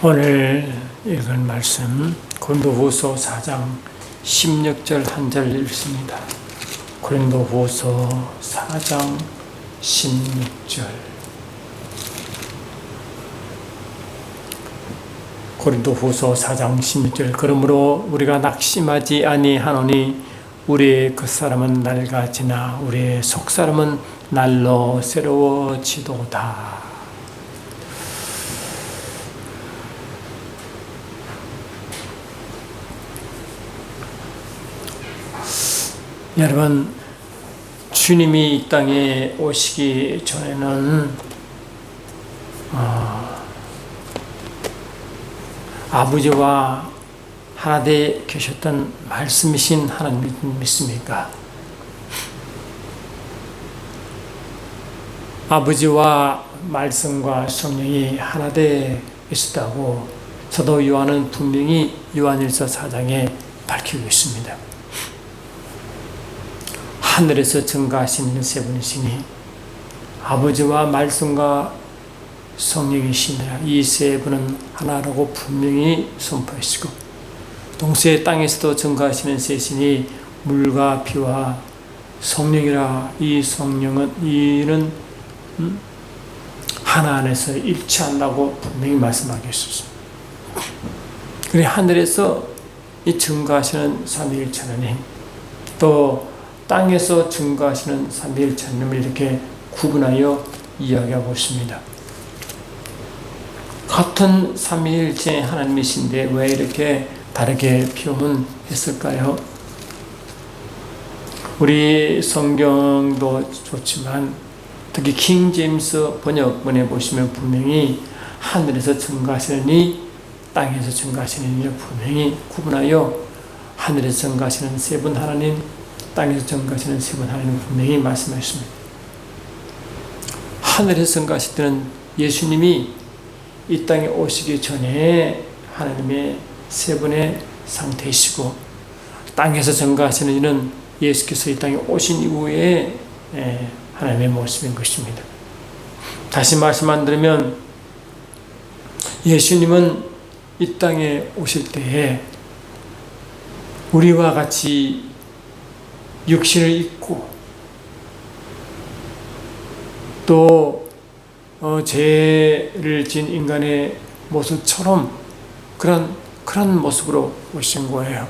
오늘 읽을 말씀 고린도후서 4장 16절 한 절 읽습니다. 고린도후서 4장 16절. 고린도후서 4장 16절. 그러므로 우리가 낙심하지 아니하노니 우리의 겉사람은 낡아지나 우리의 속사람은 날로 새로워지도다. 여러분, 주님이 이 땅에 오시기 전에는 아버지와 하나 되어 계셨던 말씀이신 하나님 믿습니까? 아버지와 말씀과 성령이 하나 되어 있었다고 사도 요한은 분명히 요한일서 4장에 밝히고 있습니다. 하늘에서 증거하시는 세 분이시니 아버지와 말씀과 성령이시니라. 이 세 분은 하나라고 분명히 선포하시고, 동시에 땅에서도 증거하시는 셋이니 물과 피와 성령이라. 이 성령은 이는 하나 안에서 일치한다고 분명히 말씀하고 있었습니다. 그래, 하늘에서 이 증거하시는 삼위일체 하나님, 또 땅에서 증거하시는 삼위일체 하나님을 이렇게 구분하여 이야기하고 있습니다. 같은 삼위일체 하나님이신데 왜 이렇게 다르게 표현했을까요? 우리 성경도 좋지만 특히 킹 제임스 번역본에 보시면 분명히 하늘에서 증거하시느니 땅에서 증거하시느니 분명히 구분하여 하늘에서 증거하시는 세 분 하나님, 땅에서 증거하시는 세 분 하나님 분명히 말씀하셨습니다. 하늘에서 증거하실 때는 예수님이 이 땅에 오시기 전에 하나님의 세 분의 상태이시고, 땅에서 증거하시는 이는 예수께서 이 땅에 오신 이후에 하나님의 모습인 것입니다. 다시 말씀 안 드리면 예수님은 이 땅에 오실 때에 우리와 같이 육신을 입고 또 죄를 지은 인간의 모습처럼 그런 모습으로 오신 거예요.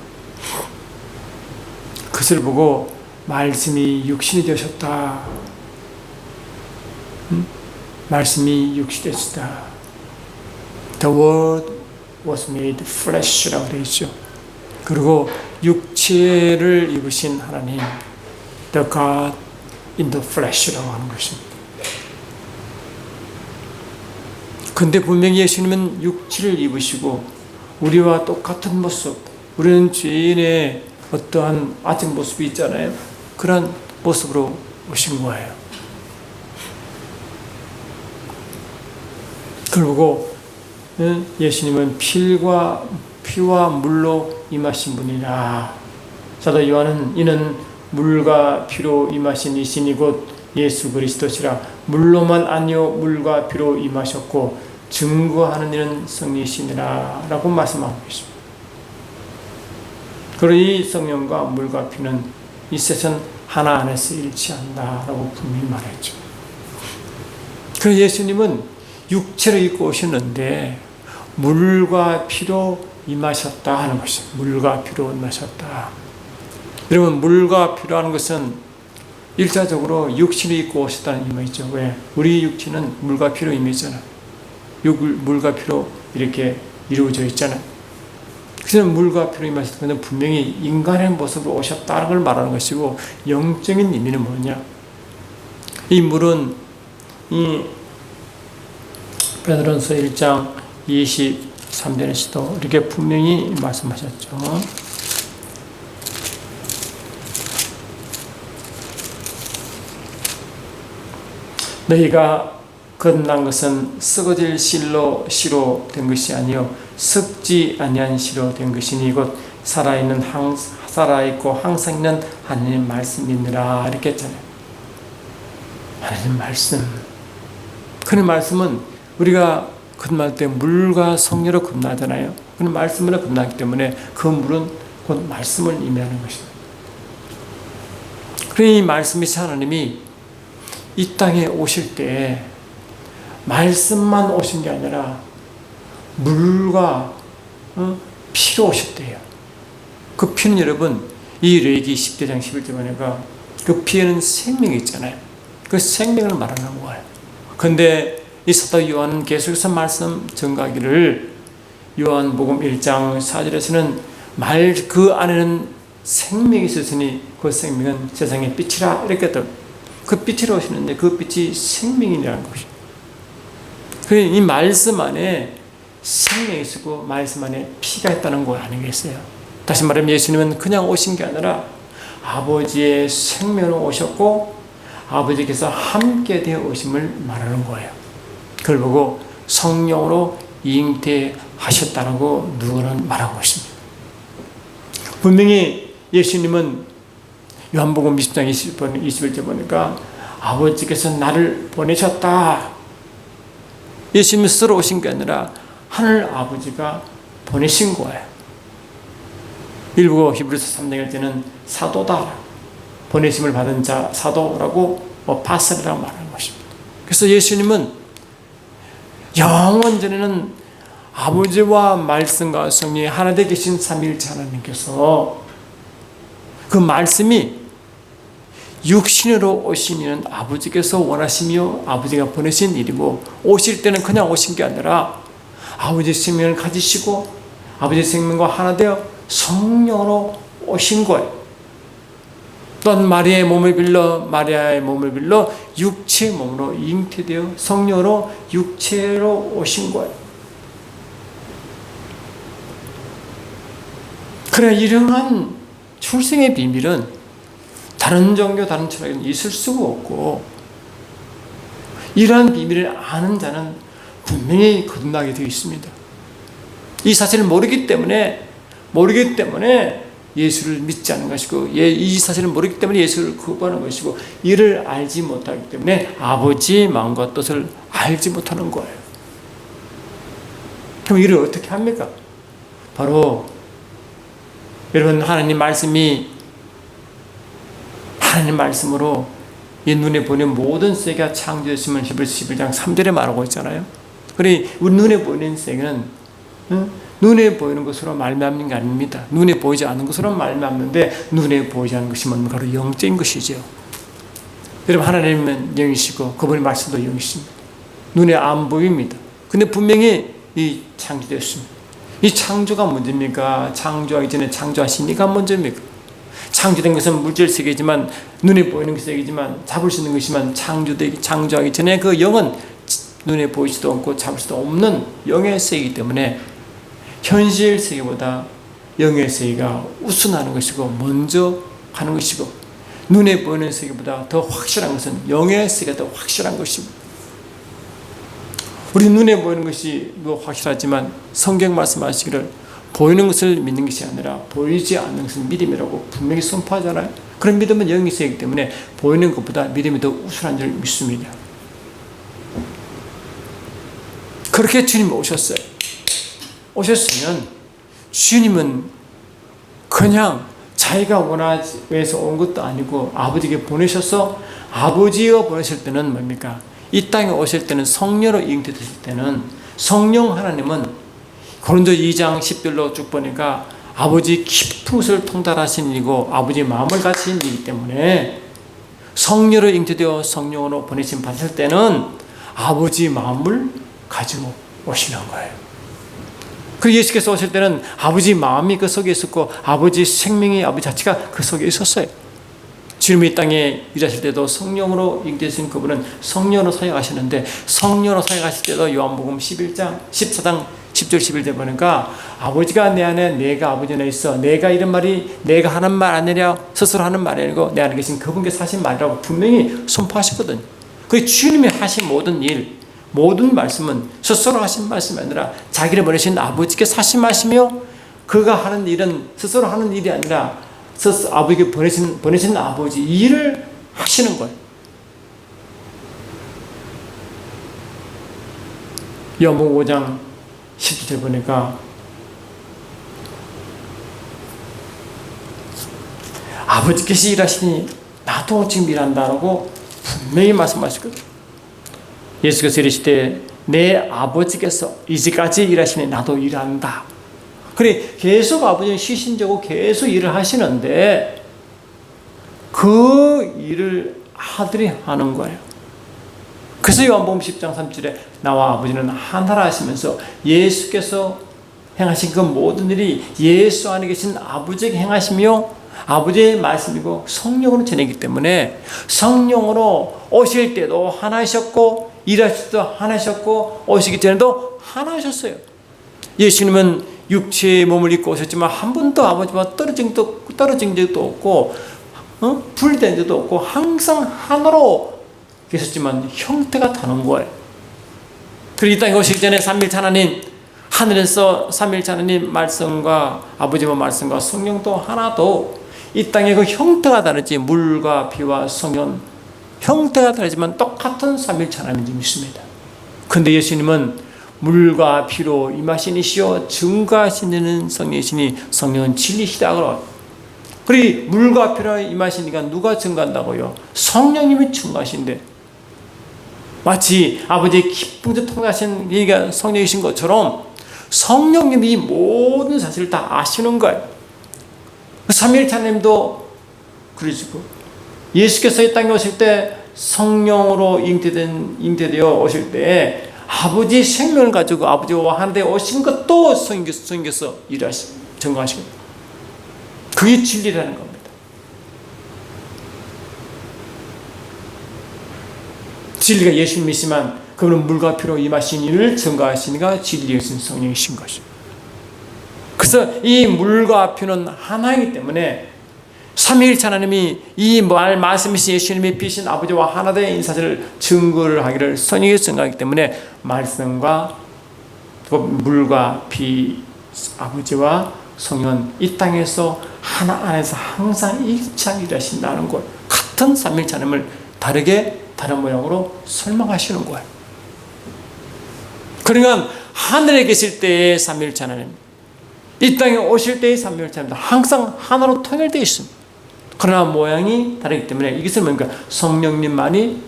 그것을 보고 말씀이 육신이 되셨다. 말씀이 육신이 되셨다. The word was made flesh라고 되어 있죠. 그리고 육체를 입으신 하나님, The God in the flesh라고 하는 것입니다. 근데 분명히 예수님은 육체를 입으시고 우리와 똑같은 모습, 우리는 죄인의 어떠한 아직 모습이 있잖아요. 그런 모습으로 오신 거예요. 그리고 예수님은 피와 물로 임하신 분이라. 사도 요한은 이는 물과 피로 임하신 이신이 곧 예수 그리스도시라. 물로만 아니요 물과 피로 임하셨고 증거하는 이는 성령이시니라 라고 말씀하고 있습니다. 그리고 이 성령과 물과 피는 이 셋은 하나 안에서 일치한다 라고 분명히 말했죠. 그래서 예수님은 육체를 입고 오셨는데 물과 피로 임하셨다 하는 것입니다. 물과 피로 임하셨다. 여러분, 물과 피로 하는 것은 일차적으로 육신을 입고 오셨다는 의미죠. 왜? 우리 육체는 물과 피로 임했잖아요. 물과 피로 이렇게 이루어져 있잖아요. 그래서 물과 피로 임하셨다는 것은 분명히 인간의 모습으로 오셨다는 걸 말하는 것이고, 영적인 의미는 뭐냐? 이 물은 이 베드로전서 1장 23절에서도 이렇게 분명히 말씀하셨죠. 너희가 거듭난 것은 썩어질 씨로 된 것이 아니요 썩지 아니한 씨로 된 것이니 곧 살아있고 항상 있는 하나님 말씀이니라 이렇게 했잖아요. 하나님 말씀. 그 말씀은 우리가 거듭날 때 물과 성령으로 거듭나잖아요. 그럼 말씀으로 거듭나기 때문에 그 물은 곧 말씀을 의미하는 것입니다. 그러니 이 말씀이신 하나님이 이 땅에 오실 때 말씀만 오신 게 아니라 물과 피로 오셨대요. 그 피는 여러분, 이 레위기 10장 11절 보니까 그 피에는 생명이 있잖아요. 그 생명을 말하는 거예요. 그런데 이 사도 요한은 계속해서 말씀 전가기를 요한복음 1장 4절에서는 그 안에는 생명이 있으니 그 생명은 세상의 빛이라 이렇게 또 그 빛이라 오시는데 그 빛이 생명이라는 것이죠. 이 말씀 안에 생명이 있고 말씀 안에 피가 있다는 거 아니겠어요? 다시 말하면 예수님은 그냥 오신 게 아니라 아버지의 생명으로 오셨고 아버지께서 함께 되어 오심을 말하는 거예요. 그걸 보고 성령으로 잉태하셨다고 누구는 말하고 있습니다. 분명히 예수님은 요한복음 20장 21절 보니까 아버지께서 나를 보내셨다. 예수님이 스스로 오신 게 아니라 하늘 아버지가 보내신 거예요. 일부 히브리서 3장 1절은 사도다. 보내심을 받은 자 사도라고 파설이라고 말하는 것입니다. 그래서 예수님은 영원전에는 아버지와 말씀과 성령이 하나 되어 계신 삼위일체 하나님께서 그 말씀이 육신으로 오신 이는 아버지께서 원하시며 아버지가 보내신 일이고 오실 때는 그냥 오신 게 아니라 아버지의 생명을 가지시고 아버지의 생명과 하나 되어 성령으로 오신 거예요. 또한 마리아의 몸을 빌려 육체의 몸으로 잉태되어 성령으로 육체로 오신 거예요. 그래, 이러한 출생의 비밀은 다른 종교, 다른 철학에는 있을 수가 없고 이러한 비밀을 아는 자는 분명히 거듭나게 되어 있습니다. 이 사실을 모르기 때문에 예수를 믿지 않는 것이고 이 사실을 모르기 때문에 예수를 거부하는 것이고 이를 알지 못하기 때문에 아버지의 마음과 뜻을 알지 못하는 거예요. 그럼 이를 어떻게 합니까? 바로 여러분 하나님 말씀으로 이 눈에 보이는 모든 세계가 창조되었음을 히브리서 11장 3절에 말하고 있잖아요. 그래, 우리 눈에 보이는 세계는 눈에 보이는 것으로 말미암는 게 아닙니다. 눈에 보이지 않는 것으로 말미암는데 눈에 보이지 않는 것이 뭡니까? 바로 영적인 것이죠. 여러분 하나님은 영이시고 그분의 말씀도 영이십니다. 눈에 안 보입니다. 근데 분명히 이 창조되었습니다. 이 창조가 문제입니까? 창조하기 전에 창조하시니까 문제입니까? 창조된 것은 물질 세계지만 눈에 보이는 세계지만 잡을 수 있는 것이지만 창조하기 전에 그 영은 눈에 보이지도 않고 잡을 수도 없는 영의 세계이기 때문에 현실 세계보다 영의 세계가 우선하는 것이고 먼저 하는 것이고 눈에 보이는 세계보다 더 확실한 것은 영의 세계가 더 확실한 것입니다. 우리 눈에 보이는 것이 확실하지만 성경 말씀하시기를 보이는 것을 믿는 것이 아니라 보이지 않는 것을 믿음이라고 분명히 선포하잖아요. 그런 믿음은 영의 세계이기 때문에 보이는 것보다 믿음이 더 우선한 줄 믿습니다. 그렇게 주님이 오셨어요. 오셨으면 주님은 그냥 자기가 원해서 온 것도 아니고 아버지께 보내셔서 아버지가 보내실 때는 뭡니까? 이 땅에 오실 때는 성령으로 잉태되실 때는 성령 하나님은 고린도 2장 10절로 쭉 보니까 아버지 깊은 것을 통달하신 일이고 아버지의 마음을 가진 일이기 때문에 성령으로 잉태되어 성령으로 보내심 받을 때는 아버지의 마음을 가지고 오시는 거예요. 그리고 예수께서 오실 때는 아버지의 마음이 그 속에 있었고 아버지의 생명이 아버지 자체가 그 속에 있었어요. 주님이 이 땅에 일하실 때도 성령으로 잉태되신 그분은 성령으로 사역하시는데 성령으로 사역하실 때도 요한복음 14장 10절 11절 보니까 아버지가 내 안에 내가 아버지 안에 있어 내가 이런 말이 내가 하는 말 아니라 스스로 하는 말이 아니고 내 안에 계신 그분께서 하신 말이라고 분명히 선포하셨거든요. 그 주님이 하신 모든 일 모든 말씀은 스스로 하신 말씀이 아니라 자기를 보내신 아버지께서 하신 말씀이요 그가 하는 일은 스스로 하는 일이 아니라 아버지께 보내신 아버지 일을 하시는 거예요. 요한복음 5장 10절 보니까 아버지께서 일하시니 나도 지금 일한다라고 분명히 말씀하시거든요. 예수께서 이르시되 내 아버지께서 이제까지 일하시니 나도 일한다. 그래 계속 아버지는 쉬신적으로 계속 일을 하시는데 그 일을 아들이 하는 거예요. 그래서 요한복음 10장 3절에 나와 아버지는 하나라 하시면서 예수께서 행하신 그 모든 일이 예수 안에 계신 아버지에게 행하시며 아버지의 말씀이고 성령으로 전하기 때문에 성령으로 오실 때도 하나셨고 일하실 때도 하나셨고 오시기 전에도 하나셨어요. 예수님은 육체의 몸을 입고 오셨지만 한 번도 아버지와 떨어진 적도 없고 분리된 적도 없고 항상 하나로 계셨지만 형태가 다른 거예요. 그리고 이 땅에 오시기 전에 삼위일체 하나님, 하늘에서 삼위일체 하나님 말씀과 아버지와 말씀과 성령도 하나도 이 땅의 그 형태가 다르지 물과 비와 성령 형태가 다르지만 똑같은 삼위일체 하나님이 있습니다. 그런데 예수님은 물과 피로 임하신 이시요 증거하시는 성령이시니 성령은 진리시다 그러. 그리고 물과 피로 임하시니까 누가 증거한다고요? 성령님이 증거하신대. 마치 아버지의 기쁨을 통하신 얘기가 성령이신 것처럼 성령님이 모든 사실을 다 아시는 거예요. 삼위일체 하나님도 그러시고 예수께서 이 땅에 오실 때 성령으로 잉태되어 오실 때 아버지의 생명을 가지고 아버지와 하나되 오신 것도 성령께서 일하시고 증거하시고 그게 진리라는 겁니다. 진리가 예수님이시지만 그분은 물과 피로 임하신 이를 증거하시니까 진리이신 성령이신 것입니다. 그래서 이 물과 피는 하나이기 때문에 삼위일체 하나님이 이 말씀이신 예수님이 비신 아버지와 하나된 인사를 증거를 하기를 성령이 증거하기 때문에 말씀과 물과 피 아버지와 성령은 이 땅에서 하나 안에서 항상 일치하게 일하신다는 것. 같은 삼위일체 하나님을 다른 모양으로 설명하시는 거예요. 그러니까 하늘에 계실 때의 삼위일체 하나님, 이 땅에 오실 때의 삼위일체 하나님 항상 하나로 통일되어 있습니다. 그러나 모양이 다르기 때문에 이것은 뭔가 성령님만이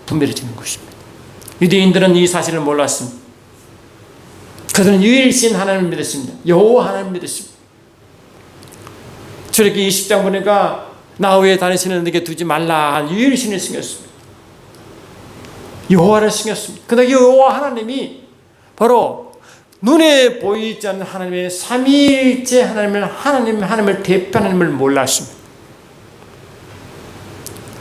분별해지는 것입니다. 유대인들은 이 사실을 몰랐습니다. 그들은 유일신 하나님을 믿었습니다. 여호와 하나님을 믿었습니다. 출애굽기 20장 보니까 나 외에 다른 신을 너에게 두지 말라 한 유일신을 숨겼습니다. 여호와를 숨겼습니다. 그런데 여호와 하나님이 바로 눈에 보이지 않는 하나님의 삼위일체 하나님을 대표하는 하나님을 몰랐습니다.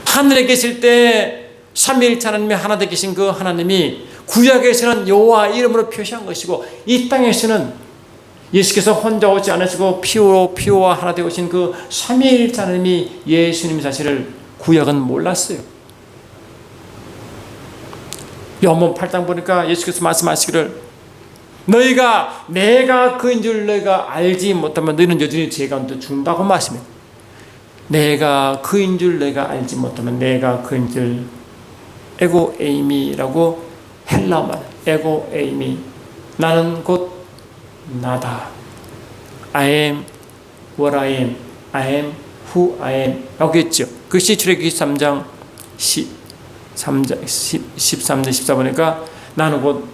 하늘에 계실 때 삼위일체 하나님이 하나 되어 계신 그 하나님이 구약에서는 여호와 이름으로 표시한 것이고 이 땅에서는 예수께서 혼자 오지 않으시고 피오와 하나 되어 오신 그 삼위일체 하나님이 예수님 사실을 구약은 몰랐어요. 요한복음 8장 보니까 예수께서 말씀하시기를 내가 그인 줄 너희가 알지 못하면 너희는 여전히 죄 가운데 죽는다고 말씀해요. 내가 그인 줄 너희가 알지 못하면 내가 그인 줄 에고 에이미라고 헬라 말 에고 에이미 나는 곧 나다. I am what I am. I am who I am. 라고 했죠. 그것이 출애굽기 3장 13절 14보니까 나는 곧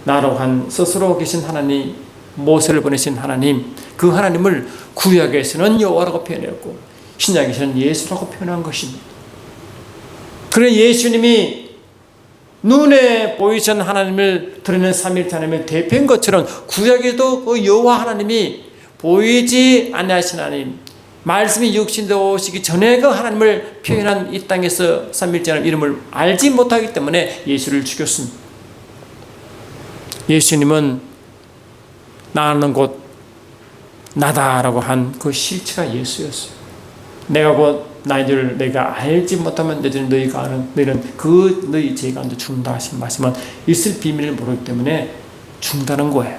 나로 한 스스로 계신 하나님, 모세를 보내신 하나님, 그 하나님을 구약에서는 여호와라고 표현했고 신약에서는 예수라고 표현한 것입니다. 그래 예수님이 눈에 보이신 하나님을 드러내는 삼위일체 하나님을 대표한 것처럼 구약에도 그 여호와 하나님이 보이지 아니하신 하나님, 말씀이 육신되어 오시기 전에 그 하나님을 표현한 이 땅에서 삼위일체 하나님 이름을 알지 못하기 때문에 예수를 죽였습니다. 예수님은 나는 곧 나다라고 한 그 실체가 예수였어요. 내가 곧 나인 줄 내가 알지 못하면 너희가 아는 너희는 너희 죄 가운데 죽는다 하신 말씀은 있을 비밀을 모르기 때문에 죽는다는 거예요.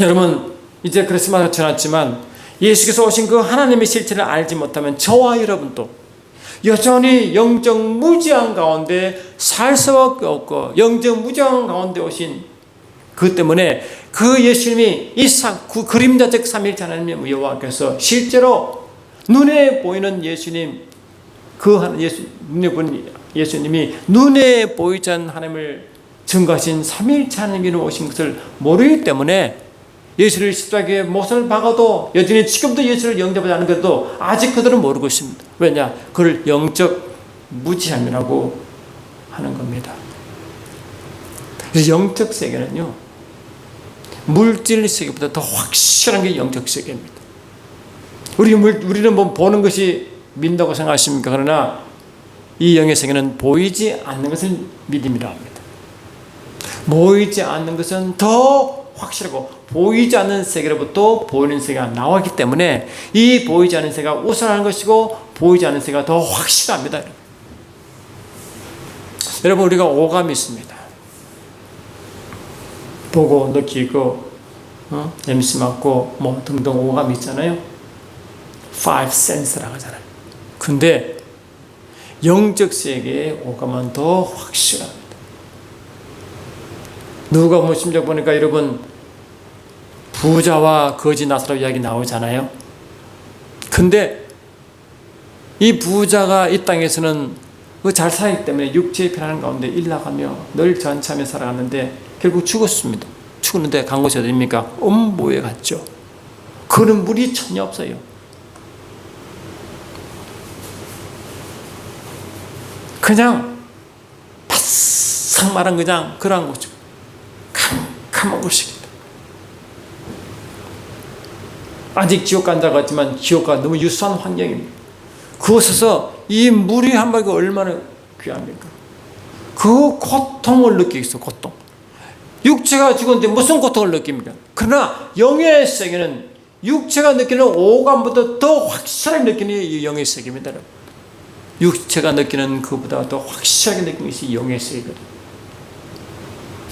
여러분 이제 크리스마스가 지났지만 예수께서 오신 그 하나님의 실체를 알지 못하면 저와 여러분도 여전히 영적 무지한 가운데 살 수밖에 없고 영적 무지한 가운데 오신 그 때문에 그 예수님이 그 그림자적 삼위일체 하나님의 여호와께서 실제로 눈에 보이는 예수님, 눈에 보이는 예수님이 눈에 보이지 않는 하나님을 증거하신 삼위일체 하나님이 오신 것을 모르기 때문에 예수를 십자가에 못을 박아도 여전히 지금도 예수를 영접하지 않는 것도 아직 그들은 모르고 있습니다. 왜냐? 그걸 영적 무지함이라고 하는 겁니다. 그래서 영적 세계는요, 물질 세계보다 더 확실한 게 영적 세계입니다. 우리는 뭐 보는 것이 믿는다고 생각하십니까? 그러나 이 영의 세계는 보이지 않는 것을 믿음이라 합니다. 보이지 않는 것은 더 확실하고 보이지 않는 세계로부터 보이는 세계가 나왔기 때문에 이 보이지 않는 세계가 우선하는 것이고 보이지 않는 세계가 더 확실합니다. 여러분, 우리가 오감이 있습니다. 보고 느끼고 냄새 맡고 뭐 등등 오감이 있잖아요. Five sense라고 하잖아요. 근데 영적 세계의 오감은 더 확실합니다. 누가 뭐 심지어 보니까 여러분 부자와 거지 나사로 이야기 나오잖아요. 근데 이 부자가 이 땅에서는 잘 살기 때문에 육체의 편안한 가운데 일나가며 늘 전차하며 살아갔는데 결국 죽었습니다. 죽었는데 간 곳이 어디입니까? 음부에 갔죠. 그는 물이 전혀 없어요. 그냥 바싹 마른 그냥 그런 거죠. 캄캄한 곳입니다. 아직 지옥 간 자 같지만 지옥과 너무 유사한 환경입니다. 그곳에서 이 물이 한 방울이 얼마나 귀합니까? 그 고통을 느끼겠어, 고통. 육체가 죽었는데 무슨 고통을 느낍니까? 그러나 영의 세계는 육체가 느끼는 오감보다 더 확실하게 느끼는 이 영의 세계입니다. 육체가 느끼는 그보다 더 확실하게 느끼는 것이 영의 세계거든요.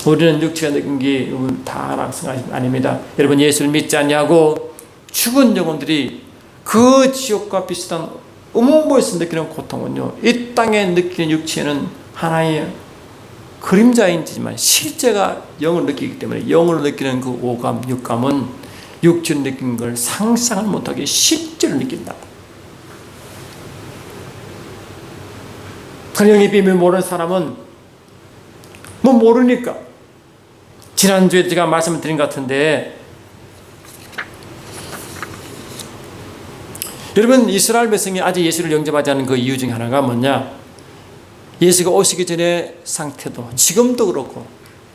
우리는 육체가 느낀 게 다 알아 생각하시면 아닙니다. 여러분, 예수를 믿지 않냐고 죽은 영혼들이 그 지옥과 비슷한 음부에서 느끼는 고통은요, 이 땅에 느끼는 육체는 하나의 그림자이지만 실제가 영을 느끼기 때문에 영으로 느끼는 그 오감, 육감은 육체로 느낀 걸 상상을 못하게 실제로 느낀다. 그 영의 비밀 모르는 사람은 뭐 모르니까. 지난주에 제가 말씀을 드린 것 같은데, 여러분, 이스라엘 백성이 아직 예수를 영접하지 않은 그 이유 중에 하나가 뭐냐? 예수가 오시기 전에 상태도 지금도 그렇고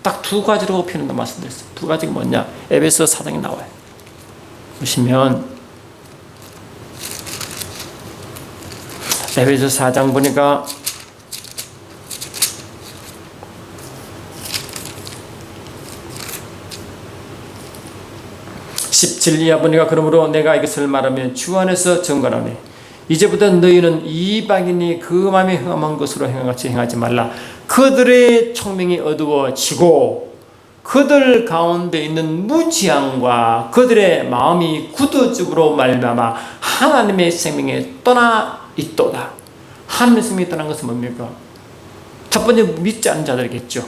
딱 두 가지로 표현한다 말씀드렸어요. 두 가지가 뭐냐? 에베소 4장에 나와요. 보시면 에베소 4장 보니까 17 이하 보니까 그러므로 내가 이것을 말하면 주 안에서 증거하노니 이제부터 너희는 이방인이 그 마음에 험한 것으로 행하같이 행하지 말라. 그들의 총명이 어두워지고 그들 가운데 있는 무지함과 그들의 마음이 굳어짐으로 말미암아 하나님의 생명에 떠나 있도다. 하나님의 생명이 떠난 것은 뭡니까? 첫 번째, 믿지 않는 자들이겠죠.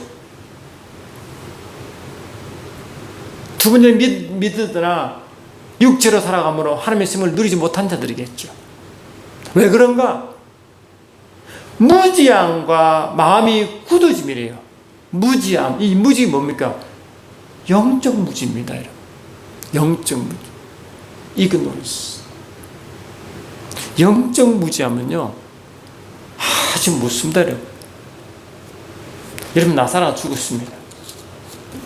두 번째, 믿으더나 육체로 살아감으로 하나님의 생명을 누리지 못한 자들이겠죠. 왜 그런가? 무지함과 마음이 굳어짐이래요. 무지함. 이 무지 뭡니까? 영적 무지입니다, 여러분. 영적 무지. 이그노런스. 영적 무지하면요, 아주 무섭습니다, 여러분. 여러분, 나사로가 죽었습니다.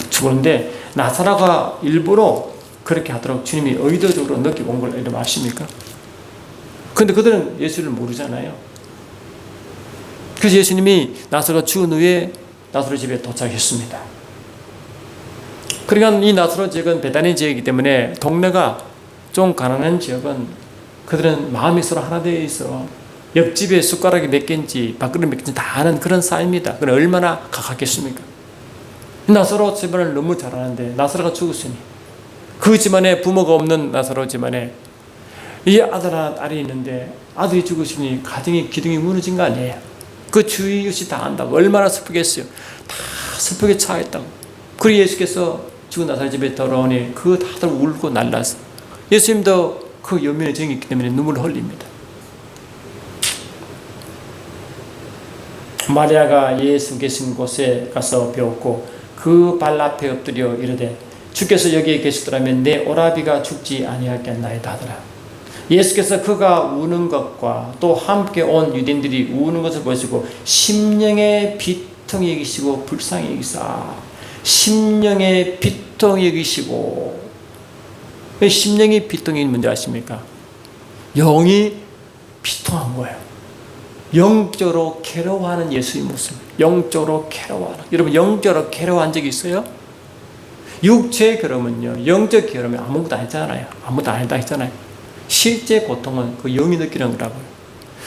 죽었는데 나사로가 일부러 그렇게 하도록 주님이 의도적으로 느끼고 온 걸 여러분 아십니까? 그런데 그들은 예수를 모르잖아요. 그래서 예수님이 나사로가 죽은 후에 나사로 집에 도착했습니다. 그러니까 이 나사로 지역은 베다니 지역이기 때문에 동네가 좀 가난한 지역은 그들은 마음이 서로 하나 되어 있어 옆집에 숟가락이 몇 개인지 밥그릇 몇 개인지 다 아는 그런 사이입니다. 그럼 얼마나 가깝겠습니까? 나사로 집안을 너무 잘 아는데 나사로가 죽었으니 그 집안에 부모가 없는 나사로 집안에 이 아들 하나 딸이 있는데 아들이 죽으시니 가정의 기둥이 무너진 거 아니에요. 그 주위 이웃이 다 안다고. 얼마나 슬프겠어요. 다 슬프게 차있다고. 그리고 예수께서 죽은 나사렛 집에 돌아오니 그 다들 울고 날라서 예수님도 그 연민의 정이 있기 때문에 눈물을 흘립니다. 마리아가 예수 계신 곳에 가서 배웠고 그 발 앞에 엎드려 이르되 주께서 여기에 계시더라면 내 오라비가 죽지 아니하겠나이다 하더라. 예수께서 그가 우는 것과 또 함께 온 유대인들이 우는 것을 보시고 심령의 비통히 여기시고 불쌍히 여기사. 심령의 비통히 여기시고. 심령이 비통이 뭔지 아십니까? 영이 비통한 거예요. 영적으로 괴로워하는 예수의 모습. 영적으로 괴로워하는. 여러분 영적으로 괴로워한 적이 있어요? 육체의 괴로움은요, 영적 괴로움이 아무것도 아니잖아요. 아무것도 아니다 했잖아요. 실제 고통은 그 영이 느끼는 거라고요.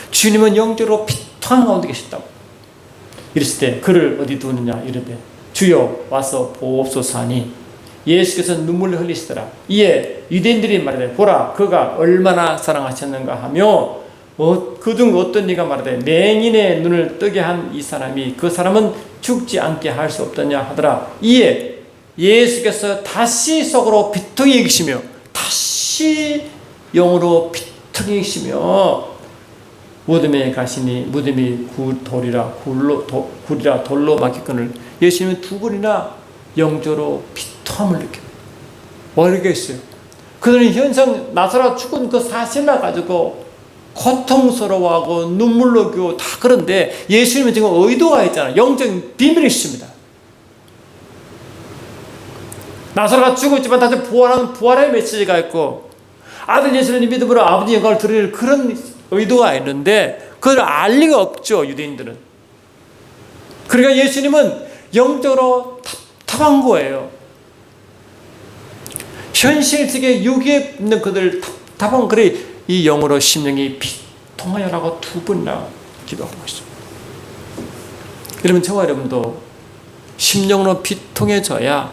주님은 영적으로 비통한 가운데 계셨다고. 이랬을 때 그를 어디 두느냐 이르되 주여 와서 보옵소서 하니 예수께서 눈물을 흘리시더라. 이에 유대인들이 말하되 보라 그가 얼마나 사랑하셨는가 하며 그중 어떤 이가 말하되 맹인의 눈을 뜨게 한 이 사람이 그 사람은 죽지 않게 할 수 없더냐 하더라. 이에 예수께서 다시 속으로 비통히 여기시며 다시 영으로 비통히 여기시며 무덤에 가시니 무덤이 굴이라 돌로 막혔거늘 예수님은 두 번이나 영적으로 비통함을 느낍니다. 모르겠어요. 그들은 현상 나사렛 죽은 그 사실만 가지고 고통스러워하고 눈물로 겨우 다 그런데 예수님은 지금 의도가 있잖아요. 영적인 비밀이 있습니다. 나사렛가 죽었지만 다시 부활하는 부활의 메시지가 있고 아들 예수님의 믿음으로 아버지 영광을 드릴 그런 의도가 있는데 그걸 알 리가 없죠. 유대인들은. 그러니까 예수님은 영적으로 답답한 거예요. 현실 세계 유기에 있는 그들 답답한 그래 이 영으로 심령이 비통하여라고 두 번이나 기도하고 있습니다. 여러분 저와 여러분도 심령으로 비통해져야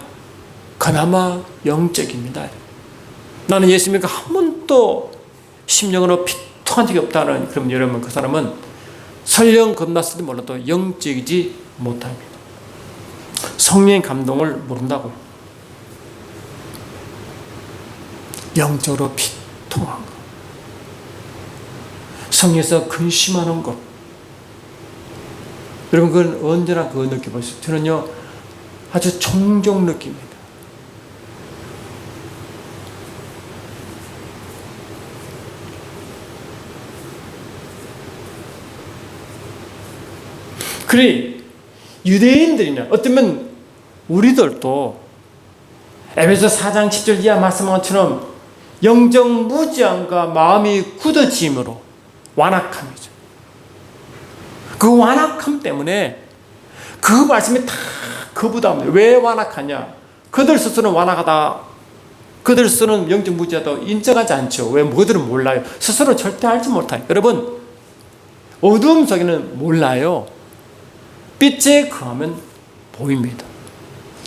그나마 영적입니다. 나는 예수님과 한 번도 심령으로 비통한 적이 없다는 그럼 여러분 그 사람은 설령 겁났을지 몰라도 영적이지 못합니다. 성령의 감동을 모른다고. 영적으로 비통한 것. 성령에서 근심하는 것. 여러분 그건 언제나 그거 느껴보세요. 저는요 아주 종종 느낍니다. 그래 유대인들이나 어쩌면 우리들도 에베소 4장 10절 이하 말씀한 것처럼 영적 무지함과 마음이 굳어짐으로 완악함이죠. 그 완악함 때문에 그 말씀이 다 그 부담이에요. 왜 완악하냐? 그들 스스로는 완악하다. 그들 스스로는 영적 무지하다고 인정하지 않죠. 왜? 그들은 몰라요. 스스로 절대 알지 못해요. 여러분 어두움 속에는 몰라요. 빛에 거하면 보입니다.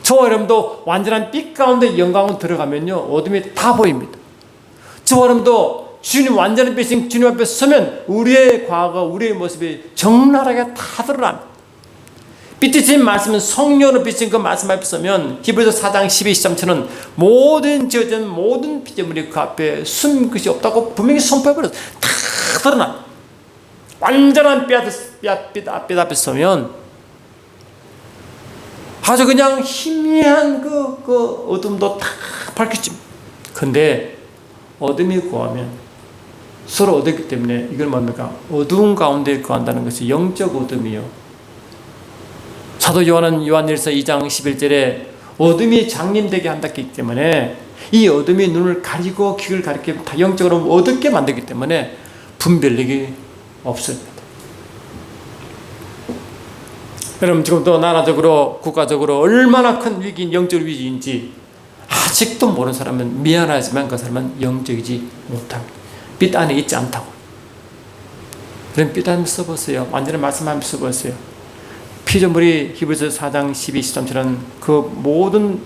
저와 여러분도 완전한 빛 가운데 영광으로 들어가면요 어둠이 다 보입니다. 저와 여러분도 주님 완전한 빛인 주님 앞에 서면 우리의 과거 우리의 모습이 적나라하게 다 드러납니다. 빛이 진 말씀은 성령으로 비친 그 말씀 앞에 서면 히브리서 4장 12절처럼 모든 지어진 모든 피조물이 그 앞에 숨 것이 없다고 분명히 선포해버렸어요. 다 드러납니다. 완전한 빛 앞에 서면 아주 그냥 희미한 그 어둠도 다 밝혀집니다. 근데 어둠이 구하면 서로 어둡기 때문에 이걸 뭡니까? 어두운 가운데 구한다는 것이 영적 어둠이요. 사도 요한은 요한일서 2장 11절에 어둠이 장님되게 한다기 때문에 이 어둠이 눈을 가리고 귀를 가리게 다 영적으로 어둡게 만들기 때문에 분별력이 없습니다. 여러분 지금도 나라적으로 국가적으로 얼마나 큰 위기인 영적 위기인지 아직도 모르는 사람은 미안하지만 그 사람은 영적이지 못합니다. 빛 안에 있지 않다고. 그럼 빛 안에 써보세요. 완전히 말씀 한번 써보세요. 피조물이 히브리서 4장 12, 13처럼 그 모든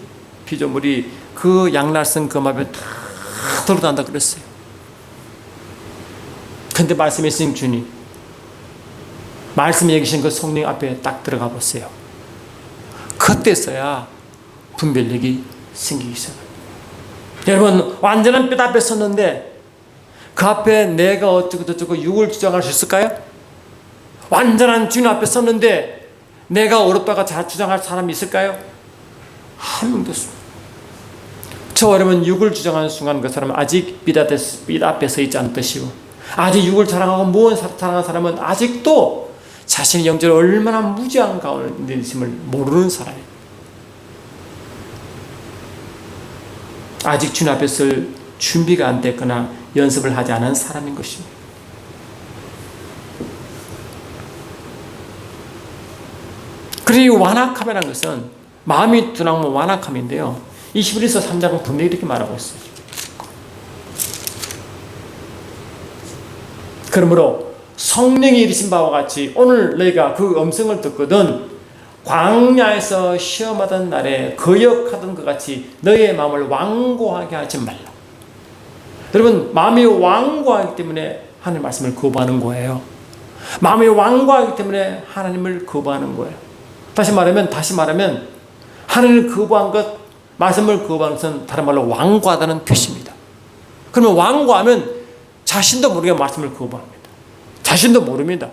피조물이 그 양날선 금압에 다 드러난다 그랬어요. 근데 말씀에 쓰신 주님, 말씀에 계신 그 성령 앞에 딱 들어가 보세요. 그때서야 분별력이 생기기 시작합니다. 여러분, 완전한 빛 앞에 섰는데 그 앞에 내가 어쩌고 저쩌고 육을 주장할 수 있을까요? 완전한 주님 앞에 섰는데 내가 옳았다가 주장할 사람이 있을까요? 한 명도 없습니다. 저 여러분, 육을 주장하는 순간 그 사람은 아직 빛 앞에 서 있지 않듯이요, 아직 육을 자랑하고 무언 자랑하는 사람은 아직도 자신의 영적으로 얼마나 무지한 가운데 있음을 모르는 사람이에요. 아직 주님 앞에 설 준비가 안 됐거나 연습을 하지 않은 사람인 것입니다. 그리고 완악함이라는 것은 마음이 둔하면 완악함인데요, 이 히브리서 3장은 분명히 이렇게 말하고 있어요. 그러므로 성령이 이르신 바와 같이 오늘 너희가 그 음성을 듣거든 광야에서 시험하던 날에 거역하던 것 같이 너희의 마음을 완고하게 하지 말라. 여러분, 마음이 완고하기 때문에 하나님 말씀을 거부하는 거예요. 마음이 완고하기 때문에 하나님을 거부하는 거예요. 다시 말하면 하나님을 거부한 것, 말씀을 거부하는 것은 다른 말로 완고하다는 뜻입니다. 그러면 완고하면 자신도 모르게 말씀을 거부합니다. 자신도 모릅니다.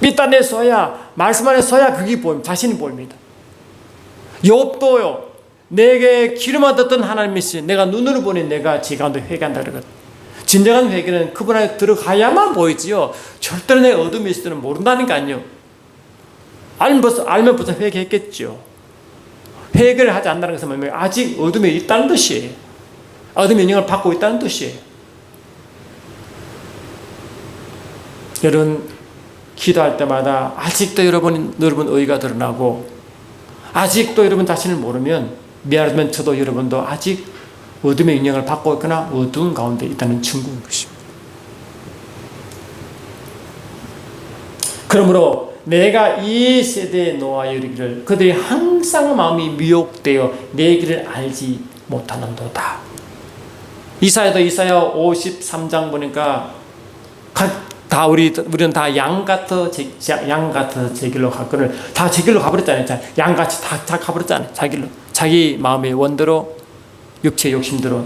빛 안에 서야, 말씀 안에 서야 그게 보입니다. 자신이 보입니다. 욥도요, 내게 기름을 듣던 하나님이시 내가 눈으로 보니 내가 지 가운데 회개한다 그러거든. 진정한 회개는 그분 안에 들어가야만 보이지요, 절대로 내 어둠에 있을 때는 모른다니까요. 알면 벌써 회개했겠죠. 회개를 하지 않는다는 것은 아직 어둠에 있다는 뜻이에요. 어둠의 영향을 받고 있다는 뜻이에요. 여러분, 기도할 때마다 아직도 여러분 의가 드러나고 아직도 여러분 자신을 모르면 미안하지만 저도 여러분도 아직 어둠의 영향을 받고 있거나 어두운 가운데 있다는 증거인 것입니다. 그러므로 내가 이 세대에 놓아 이르기를 그들이 항상 마음이 미혹되어 내 길을 알지 못하는도다. 이사야 53장 보니까 우리는 다 양같아 제 길로 갔거늘 다 제 길로 가버렸잖아요. 양같이 다 가버렸잖아요. 자기 마음의 원대로, 육체의 욕심대로.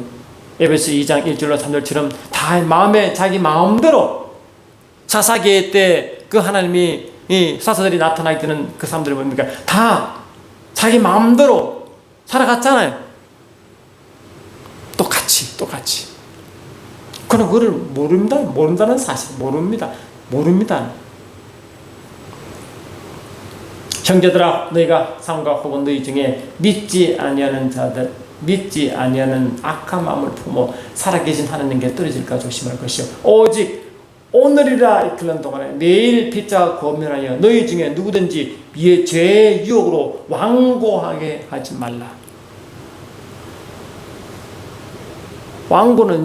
에베소 2장 1절로 3절처럼 다 자기 마음대로. 사사기의 때 그 하나님이 사사들이 나타나게 되는 그 사람들이 뭡니까? 다 자기 마음대로 살아갔잖아요. 똑같이. 그러나 그걸 모른다는 사실, 모릅니다. 형제들아, 너희가 삼가 혹은 너희 중에 믿지 아니하는 악한 마음을 품어 살아계신 하나님께 떨어질까 조심할 것이요, 오직 오늘이라 이틀는 동안에 내일 피자 고면하여 너희 중에 누구든지 죄의 유혹으로 완고하게 하지 말라. 완고하는